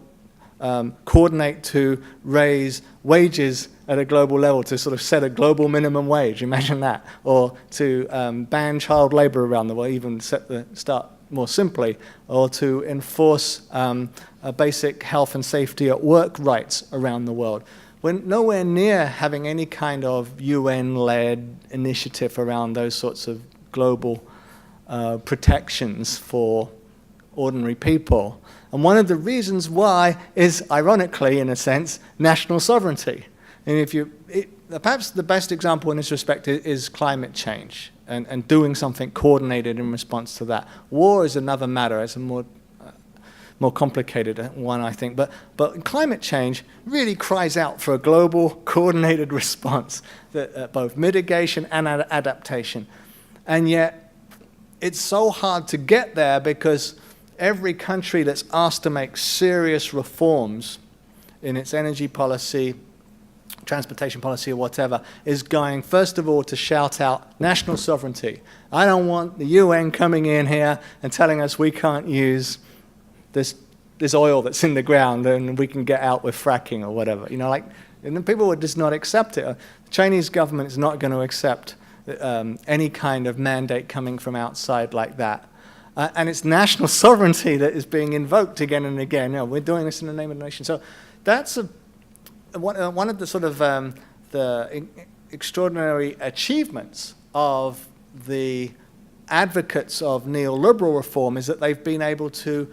coordinate to raise wages at a global level, to sort of set a global minimum wage. Imagine that, or to ban child labor around the world, even start more simply, or to enforce a basic health and safety at work rights around the world. We're nowhere near having any kind of UN-led initiative around those sorts of global protections for ordinary people. And one of the reasons why is, ironically, in a sense, national sovereignty. And perhaps the best example in this respect is climate change and doing something coordinated in response to that. War is another matter. It's a more complicated one, I think. But climate change really cries out for a global coordinated response, both mitigation and adaptation. And yet, it's so hard to get there because every country that's asked to make serious reforms in its energy policy, transportation policy, or whatever, is going, first of all, to shout out national sovereignty. I don't want the UN coming in here and telling us we can't use this oil that's in the ground and we can get out with fracking or whatever. And then people would just not accept it. The Chinese government is not going to accept any kind of mandate coming from outside like that. And it's national sovereignty that is being invoked again and again. We're doing this in the name of the nation. So that's one of the sort of the extraordinary achievements of the advocates of neoliberal reform is that they've been able to,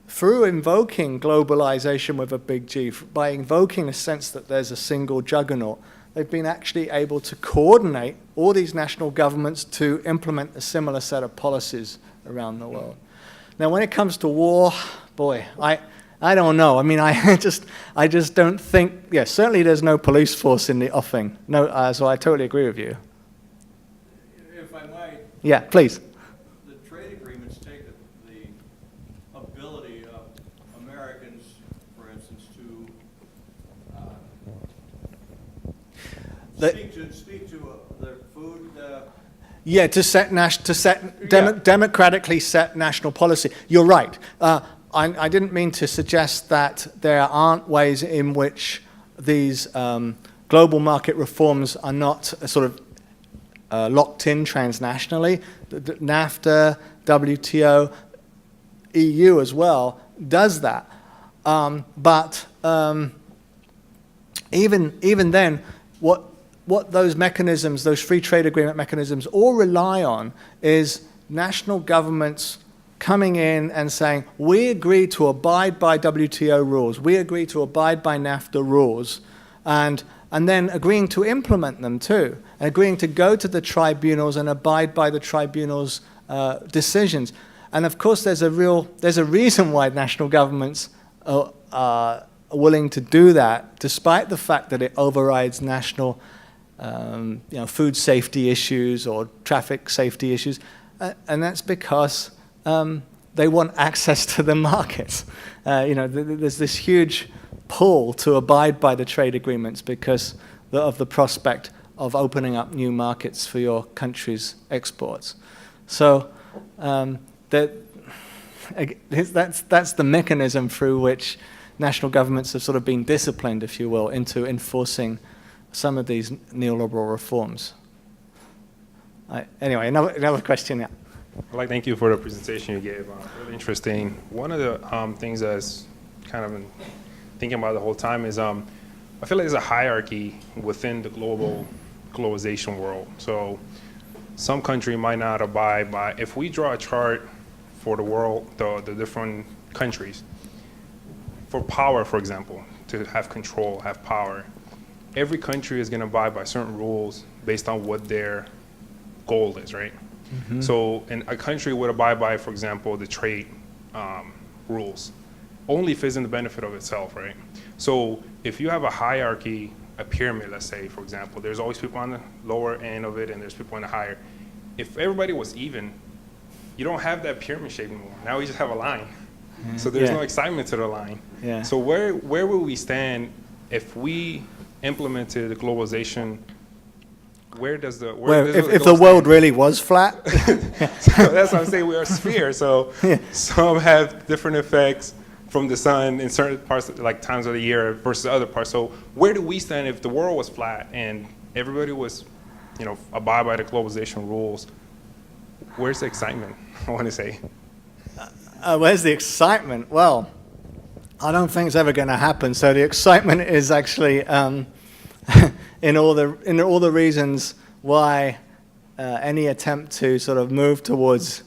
through invoking globalization with a big G, by invoking a sense that there's a single juggernaut, they've been actually able to coordinate all these national governments to implement a similar set of policies around the world. Now, when it comes to war, boy, I don't know. I mean, I just don't think. Yeah, certainly there's no police force in the offing. No, so I totally agree with you. If I might. Yeah, please. The trade agreements take the ability of Americans, for instance, to speak to their food. Yeah, democratically set national policy. You're right. I didn't mean to suggest that there aren't ways in which these global market reforms are not sort of locked in transnationally. NAFTA, WTO, EU as well does that. But even then, what those mechanisms, those free trade agreement mechanisms, all rely on is national governments coming in and saying, we agree to abide by WTO rules, we agree to abide by NAFTA rules, and then agreeing to implement them too, and agreeing to go to the tribunals and abide by the tribunals' decisions. And of course, there's a reason why national governments are willing to do that, despite the fact that it overrides national food safety issues or traffic safety issues. And that's because they want access to the markets. There's this huge pull to abide by the trade agreements because of the prospect of opening up new markets for your country's exports. So that's the mechanism through which national governments have sort of been disciplined, if you will, into enforcing some of these neoliberal reforms. Anyway, another question, yeah. I'd like to thank you for the presentation you gave. Really interesting. One of the things that's kind of been thinking about the whole time is I feel like there's a hierarchy within the globalization world. So some country might not abide by, if we draw a chart for the world, the different countries, for power, for example, to have control, have power, every country is going to abide by certain rules based on what their goal is, right? Mm-hmm. So a country would abide by, for example, the trade rules, only if it's in the benefit of itself, right? So if you have a hierarchy, a pyramid, let's say, for example, there's always people on the lower end of it and there's people on the higher. If everybody was even, you don't have that pyramid shape anymore. Now we just have a line. Mm-hmm. So there's no excitement to the line. Yeah. So where will we stand if we implemented the globalization? If the world really was flat? So that's what I'm saying. We are a sphere. So some have different effects from the sun in certain parts, like times of the year versus other parts. So where do we stand if the world was flat and everybody was, abide by the globalization rules? Where's the excitement? I want to say. Where's the excitement? Well, I don't think it's ever going to happen. So the excitement is actually in all the reasons why any attempt to sort of move towards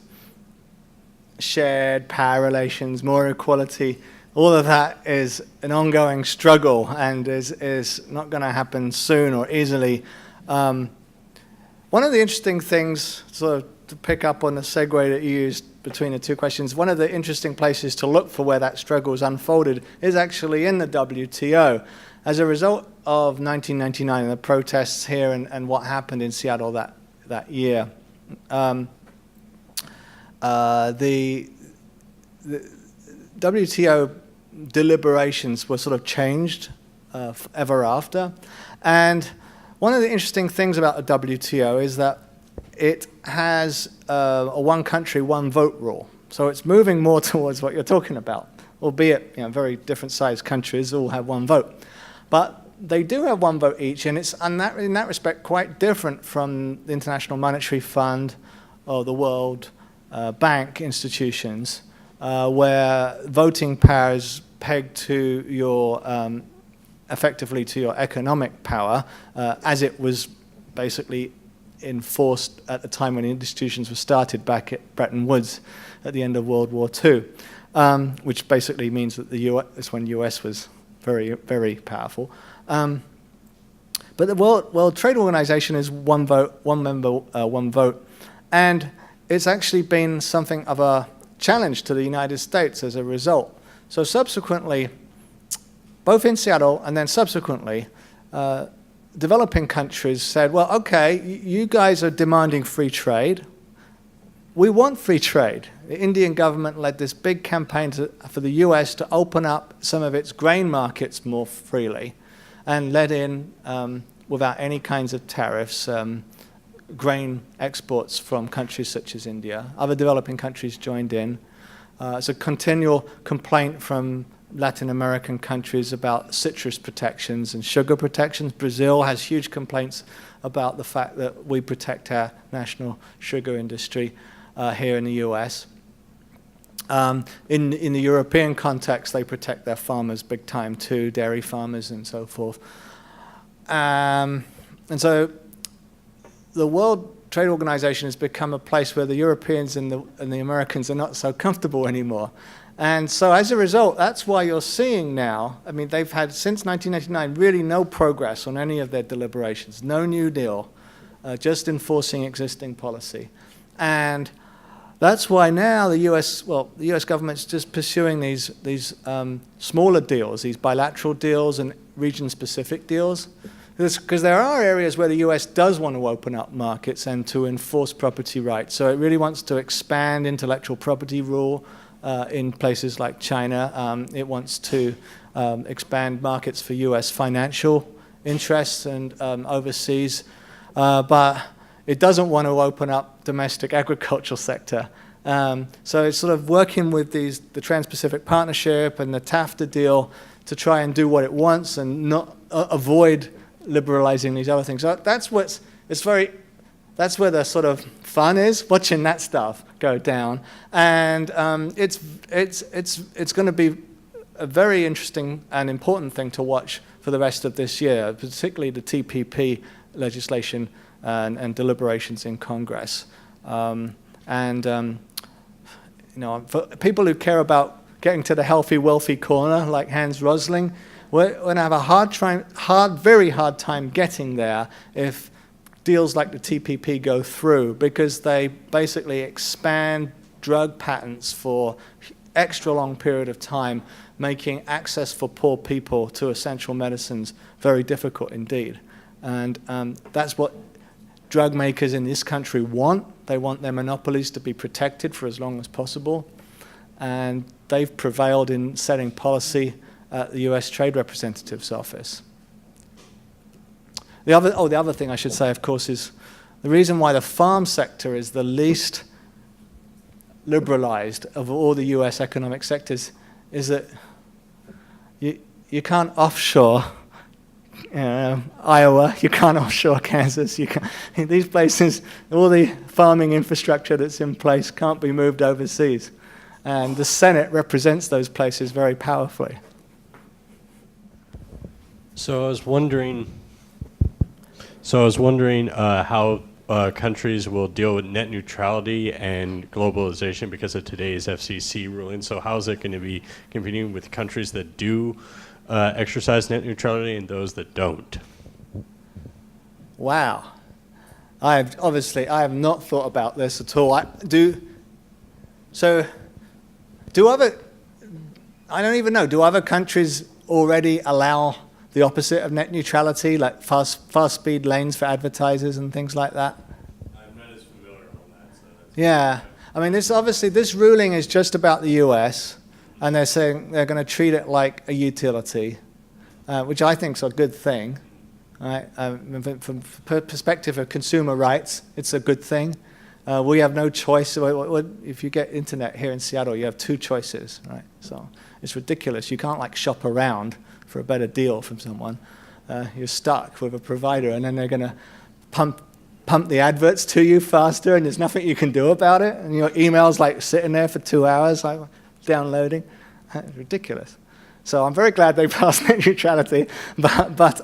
shared power relations, more equality, all of that is an ongoing struggle and is not going to happen soon or easily. One of the interesting things, sort of to pick up on the segue that you used between the two questions, one of the interesting places to look for where that struggle is unfolded is actually in the WTO. As a result of 1999 and the protests here and what happened in Seattle that year, the WTO deliberations were sort of changed ever after. And one of the interesting things about the WTO is that it has a one country, one vote rule. So it's moving more towards what you're talking about, albeit very different sized countries all have one vote. But they do have one vote each, and it's in that respect quite different from the International Monetary Fund or the World Bank institutions, where voting power is pegged to your, effectively to your economic power, as it was basically enforced at the time when the institutions were started back at Bretton Woods at the end of World War II, which basically means that the US, when the US was very, very powerful. But the World Trade Organization is one vote, one member, one vote. And it's actually been something of a challenge to the United States as a result. So subsequently, both in Seattle and then subsequently, developing countries said, well, okay, you guys are demanding free trade. We want free trade. The Indian government led this big campaign for the US to open up some of its grain markets more freely and let in, without any kinds of tariffs, grain exports from countries such as India. Other developing countries joined in. It's a continual complaint from Latin American countries about citrus protections and sugar protections. Brazil has huge complaints about the fact that we protect our national sugar industry here in the US. In the European context, they protect their farmers big time too, dairy farmers and so forth. And so the World Trade Organization has become a place where the Europeans and the Americans are not so comfortable anymore. And so as a result, that's why you're seeing now, I mean, they've had since 1999 really no progress on any of their deliberations, no New Deal, just enforcing existing policy. And That's why now the U.S. government's just pursuing these smaller deals, these bilateral deals and region-specific deals, because there are areas where the U.S. does want to open up markets and to enforce property rights. So it really wants to expand intellectual property rule in places like China. It wants to expand markets for U.S. financial interests and overseas, but it doesn't want to open up domestic agricultural sector. So it's sort of working with the Trans-Pacific Partnership and the TAFTA deal to try and do what it wants and not avoid liberalizing these other things. So that's where the sort of fun is, watching that stuff go down. And it's going to be a very interesting and important thing to watch for the rest of this year, particularly the TPP legislation and deliberations in Congress. For people who care about getting to the healthy, wealthy corner, like Hans Rosling, we're going to have a very hard time getting there if deals like the TPP go through, because they basically expand drug patents for extra long period of time, making access for poor people to essential medicines very difficult indeed. And that's what drug makers in this country want. They want their monopolies to be protected for as long as possible. And they've prevailed in setting policy at the US Trade Representative's office. The other thing I should say, of course, is the reason why the farm sector is the least liberalized of all the US economic sectors is that you can't offshore Iowa, you can't offshore Kansas, these places, all the farming infrastructure that's in place can't be moved overseas. And the Senate represents those places very powerfully. So I was wondering how countries will deal with net neutrality and globalization because of today's FCC ruling. So how is it going to be competing with countries that do exercise net neutrality and those that don't? Wow. I have not thought about this at all. I don't even know, do other countries already allow the opposite of net neutrality, like fast speed lanes for advertisers and things like that? I'm not as familiar on that. So that's yeah. I mean, this ruling is just about the US, and they're saying they're going to treat it like a utility, which I think is a good thing. Right? From the perspective of consumer rights, it's a good thing. We have no choice. If you get internet here in Seattle, you have two choices, right? So it's ridiculous. You can't shop around for a better deal from someone. You're stuck with a provider, and then they're going to pump the adverts to you faster, and there's nothing you can do about it. And your email's sitting there for 2 hours, downloading. It's ridiculous. So I'm very glad they passed net neutrality, but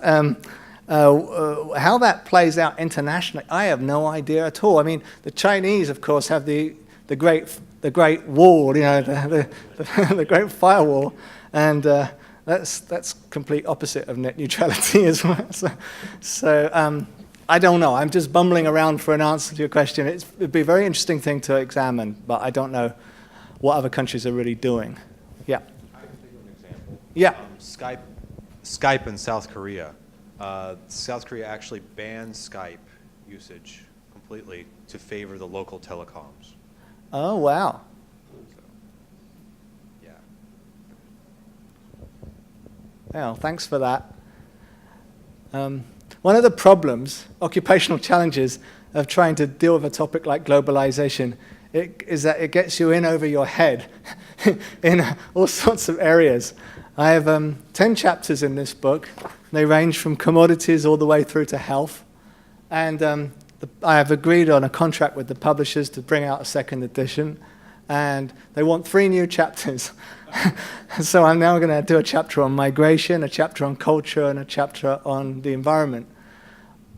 how that plays out internationally, I have no idea at all. I mean, the Chinese, of course, have the great wall, the great firewall, and that's complete opposite of net neutrality as well. So I don't know. I'm just bumbling around for an answer to your question. It'd be a very interesting thing to examine, but I don't know what other countries are really doing. Yeah. I can think of an example. Yeah. Skype in South Korea. South Korea actually banned Skype usage completely to favor the local telecoms. Oh, wow. So, yeah. Well, thanks for that. One of the problems, occupational challenges of trying to deal with a topic like globalization is that it gets you in over your head in all sorts of areas. I have 10 chapters in this book. They range from commodities all the way through to health. And I have agreed on a contract with the publishers to bring out a second edition. And they want 3 new chapters. So I'm now going to do a chapter on migration, a chapter on culture, and a chapter on the environment.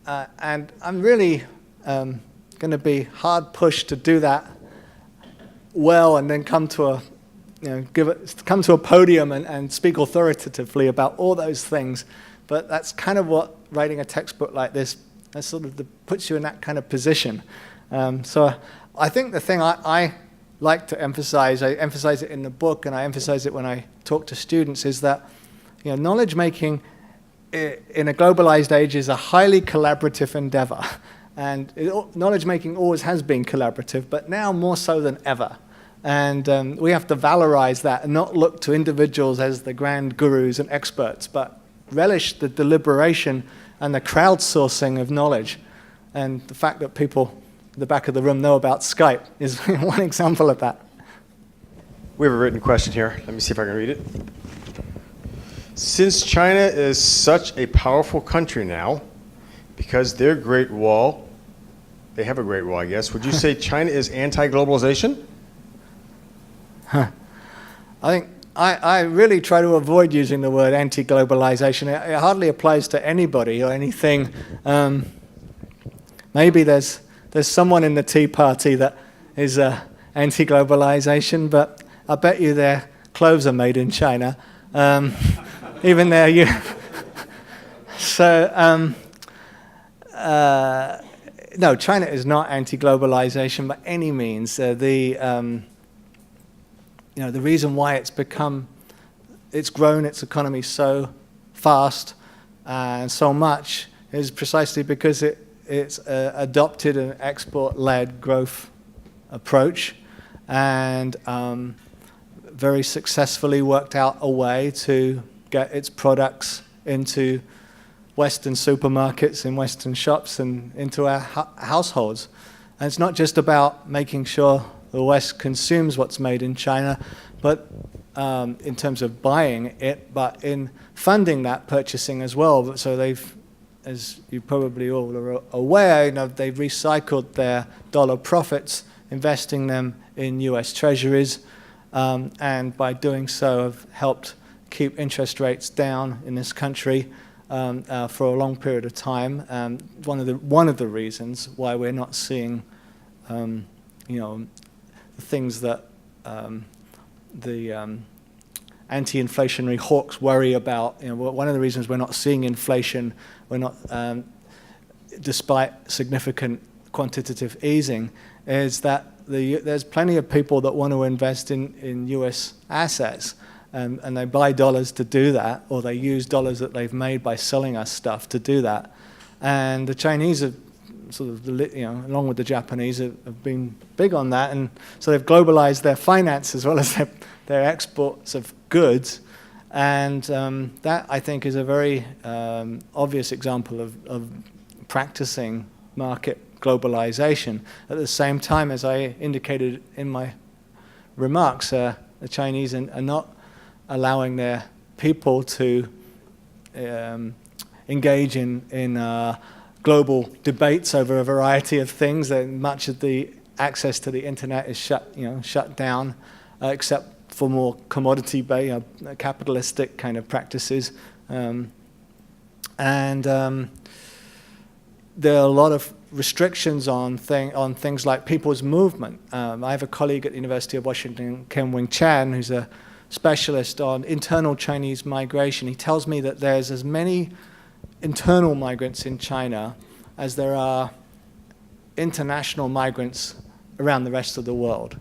And I'm really going to be hard pushed to do that well and then come to a podium and speak authoritatively about all those things. But that's kind of what writing a textbook like this puts you in that kind of position. So I think the thing I like to emphasize, I emphasize it in the book and I emphasize it when I talk to students, is that knowledge making in a globalized age is a highly collaborative endeavor. And knowledge making always has been collaborative, but now more so than ever. And we have to valorize that and not look to individuals as the grand gurus and experts, but relish the deliberation and the crowdsourcing of knowledge. And the fact that people in the back of the room know about Skype is one example of that. We have a written question here. Let me see if I can read it. Since China is such a powerful country now, because their Great Wall, they have a Great Wall, I guess, would you say China is anti-globalization? I think I really try to avoid using the word anti-globalization. It hardly applies to anybody or anything. Maybe there's someone in the Tea Party that is anti-globalization, but I bet you their clothes are made in China. Even there, so no, China is not anti-globalization by any means. The reason why it's grown its economy so fast and so much is precisely because it's adopted an export-led growth approach and very successfully worked out a way to get its products into Western supermarkets, in Western shops, and into our households. And it's not just about making sure the West consumes what's made in China, but in terms of buying it, but in funding that purchasing as well. So they've, as you probably all are aware, they've recycled their dollar profits, investing them in US treasuries, and by doing so have helped keep interest rates down in this country for a long period of time. One of the reasons why we're not seeing, the things that the anti-inflationary hawks worry about. One of the reasons we're not seeing inflation, we're not, despite significant quantitative easing, is that there's plenty of people that want to invest in U.S. assets. And they buy dollars to do that, or they use dollars that they've made by selling us stuff to do that. And the Chinese have sort of, along with the Japanese, have been big on that. And so they've globalized their finance as well as their exports of goods. And that, I think, is a very obvious example of practicing market globalization. At the same time, as I indicated in my remarks, the Chinese are not allowing their people to engage in global debates over a variety of things. Much of the access to the internet is shut down, except for more commodity-based, capitalistic kind of practices. And there are a lot of restrictions on things like people's movement. I have a colleague at the University of Washington, Ken Wing Chan, who's a specialist on internal Chinese migration. He tells me that there's as many internal migrants in China as there are international migrants around the rest of the world.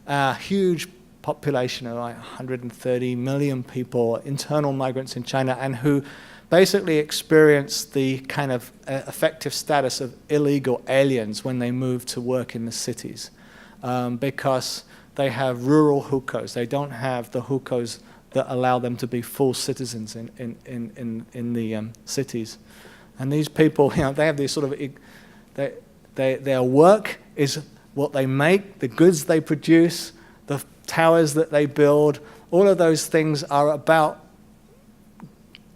A huge population of like 130 million people, internal migrants in China, and who basically experience the kind of effective status of illegal aliens when they move to work in the cities, because they have rural hukou. They don't have the hukou that allow them to be full citizens in the cities. And these people, they have these sort of, their work is what they make, the goods they produce, the towers that they build. All of those things are about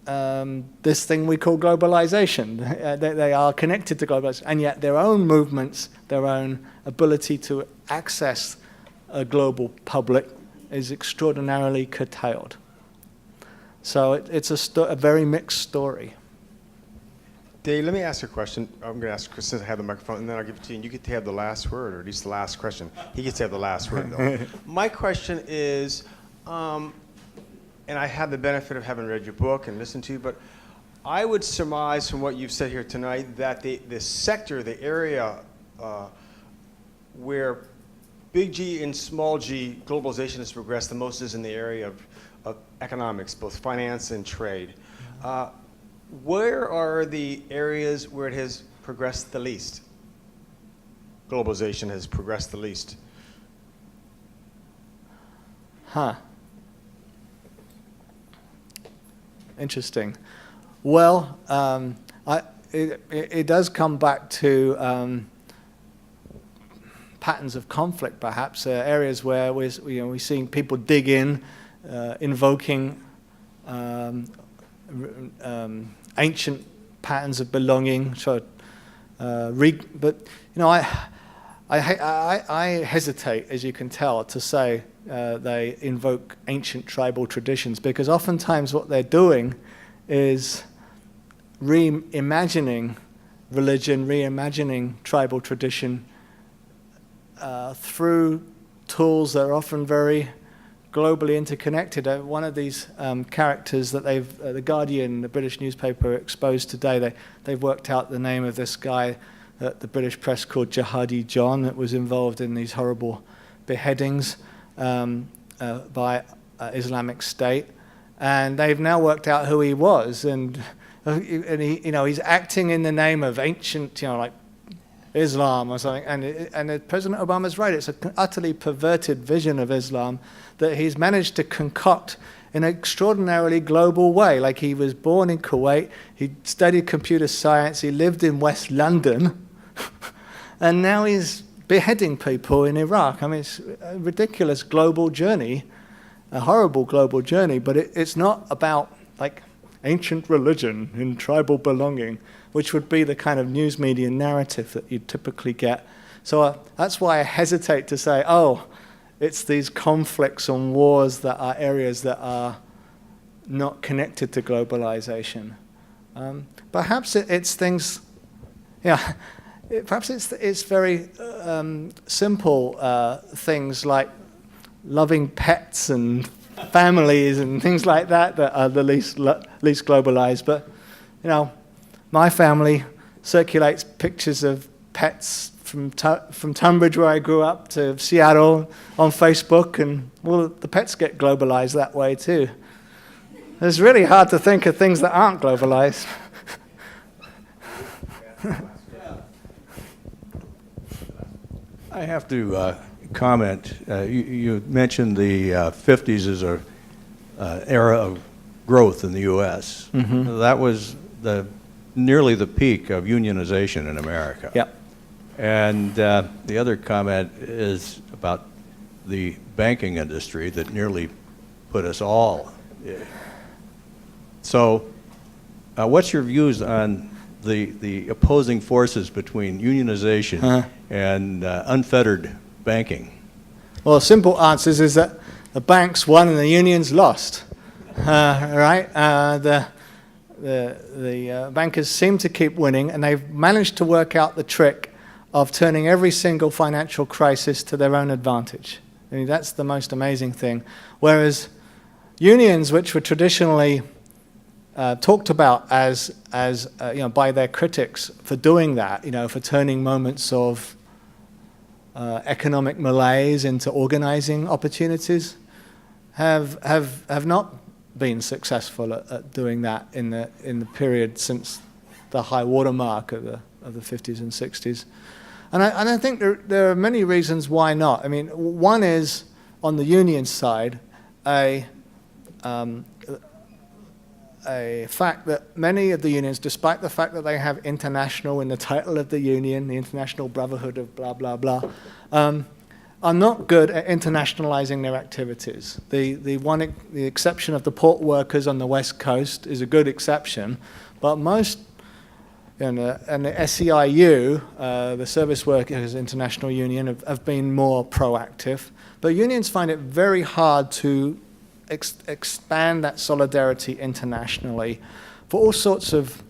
this thing we call globalization. They are connected to globalization, and yet their own movements, their own ability to access a global public is extraordinarily curtailed. So it's a very mixed story. Dave, let me ask you a question. I'm going to ask Chris since I have the microphone, and then I'll give it to you, and you get to have the last word, or at least the last question. He gets to have the last word, though. My question is, and I have the benefit of having read your book and listened to you, but I would surmise from what you've said here tonight that the sector, the area where big G and small g, globalization has progressed the most is in the area of economics, both finance and trade. Where are the areas where it has progressed the least? Globalization has progressed the least. Huh. Interesting. Well, it does come back to patterns of conflict, perhaps, areas where we're seeing people dig in, invoking ancient patterns of belonging. But I hesitate, as you can tell, to say they invoke ancient tribal traditions, because oftentimes what they're doing is reimagining religion, reimagining tribal tradition through tools that are often very globally interconnected. One of these characters that the Guardian, the British newspaper, exposed today, they've worked out the name of this guy that the British press called Jihadi John, that was involved in these horrible beheadings by Islamic State. And they've now worked out who he was, and he, he's acting in the name of ancient, like Islam or something. And President Obama's right; it's an utterly perverted vision of Islam that he's managed to concoct in an extraordinarily global way. Like, he was born in Kuwait, he studied computer science, he lived in West London, and now he's beheading people in Iraq. I mean, it's a ridiculous global journey. A horrible global journey, but it's not about like ancient religion and tribal belonging, which would be the kind of news media narrative that you'd typically get. So that's why I hesitate to say, oh, it's these conflicts and wars that are areas that are not connected to globalization. Perhaps it's things, perhaps it's very simple things like loving pets and families and things like that are the least globalized. But, my family circulates pictures of pets from Tunbridge, where I grew up, to Seattle on Facebook, and well, the pets get globalized that way too. It's really hard to think of things that aren't globalized. I have to comment. You mentioned the 50s as an era of growth in the U.S. Mm-hmm. That was nearly the peak of unionization in America. Yeah. And the other comment is about the banking industry that nearly put us all. So what's your views on the opposing forces between unionization and unfettered banking? Well, simple answers is that the banks won and the unions lost, right? The bankers seem to keep winning, and they've managed to work out the trick of turning every single financial crisis to their own advantage. I mean, that's the most amazing thing. Whereas unions, which were traditionally talked about as by their critics for doing that, for turning moments of economic malaise into organizing opportunities, have not been successful at doing that in the period since the high water mark of the 50s and 60s. And I think there are many reasons why not. I mean, one is, on the union side, a fact that many of the unions, despite the fact that they have international in the title of the union, the International Brotherhood of blah, blah, blah, are not good at internationalizing their activities. The exception of the port workers on the West Coast is a good exception, but most, and the SEIU, the Service Workers International Union, have been more proactive. But unions find it very hard to expand that solidarity internationally for all sorts of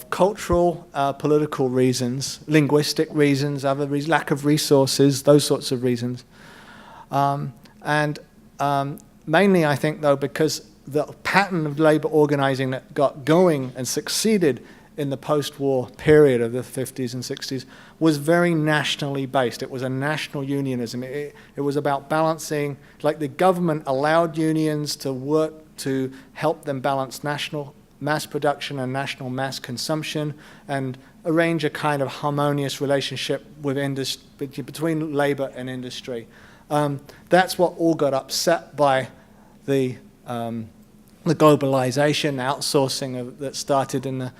cultural, political reasons, linguistic reasons, other reasons, lack of resources, those sorts of reasons. Mainly, I think, though, because the pattern of labor organizing that got going and succeeded in the post-war period of the 50s and 60s was very nationally based. It was a national unionism. It was about balancing, like the government allowed unions to work to help them balance national mass production and national mass consumption and arrange a kind of harmonious relationship with between labor and industry. That's what all got upset by the globalization, outsourcing that started in the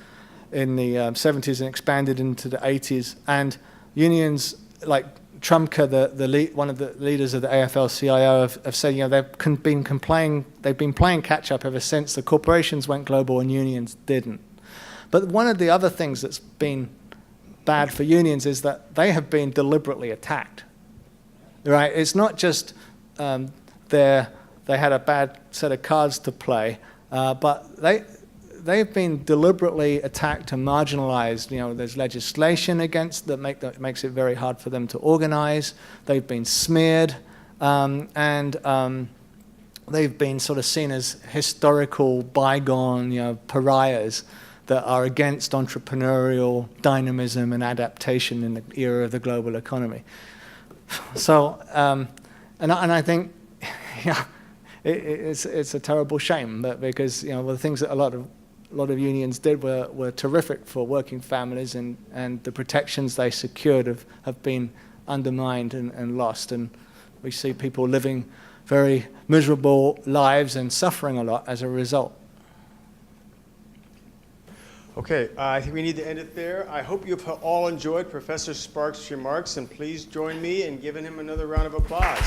70s and expanded into the 80s. And unions like Trumka, one of the leaders of the AFL-CIO, have said, they've been playing catch-up ever since. The corporations went global and unions didn't. But one of the other things that's been bad for unions is that they have been deliberately attacked. Right? It's not just they had a bad set of cards to play, but they've been deliberately attacked and marginalized. There's legislation against that makes it very hard for them to organize. They've been smeared, and they've been sort of seen as historical, bygone, pariahs that are against entrepreneurial dynamism and adaptation in the era of the global economy. So, and I think, it's a terrible shame because the things that a lot of unions did were terrific for working families, and the protections they secured have been undermined and lost, and we see people living very miserable lives and suffering a lot as a result. Okay, I think we need to end it there. I hope you've all enjoyed Professor Sparks' remarks, and please join me in giving him another round of applause.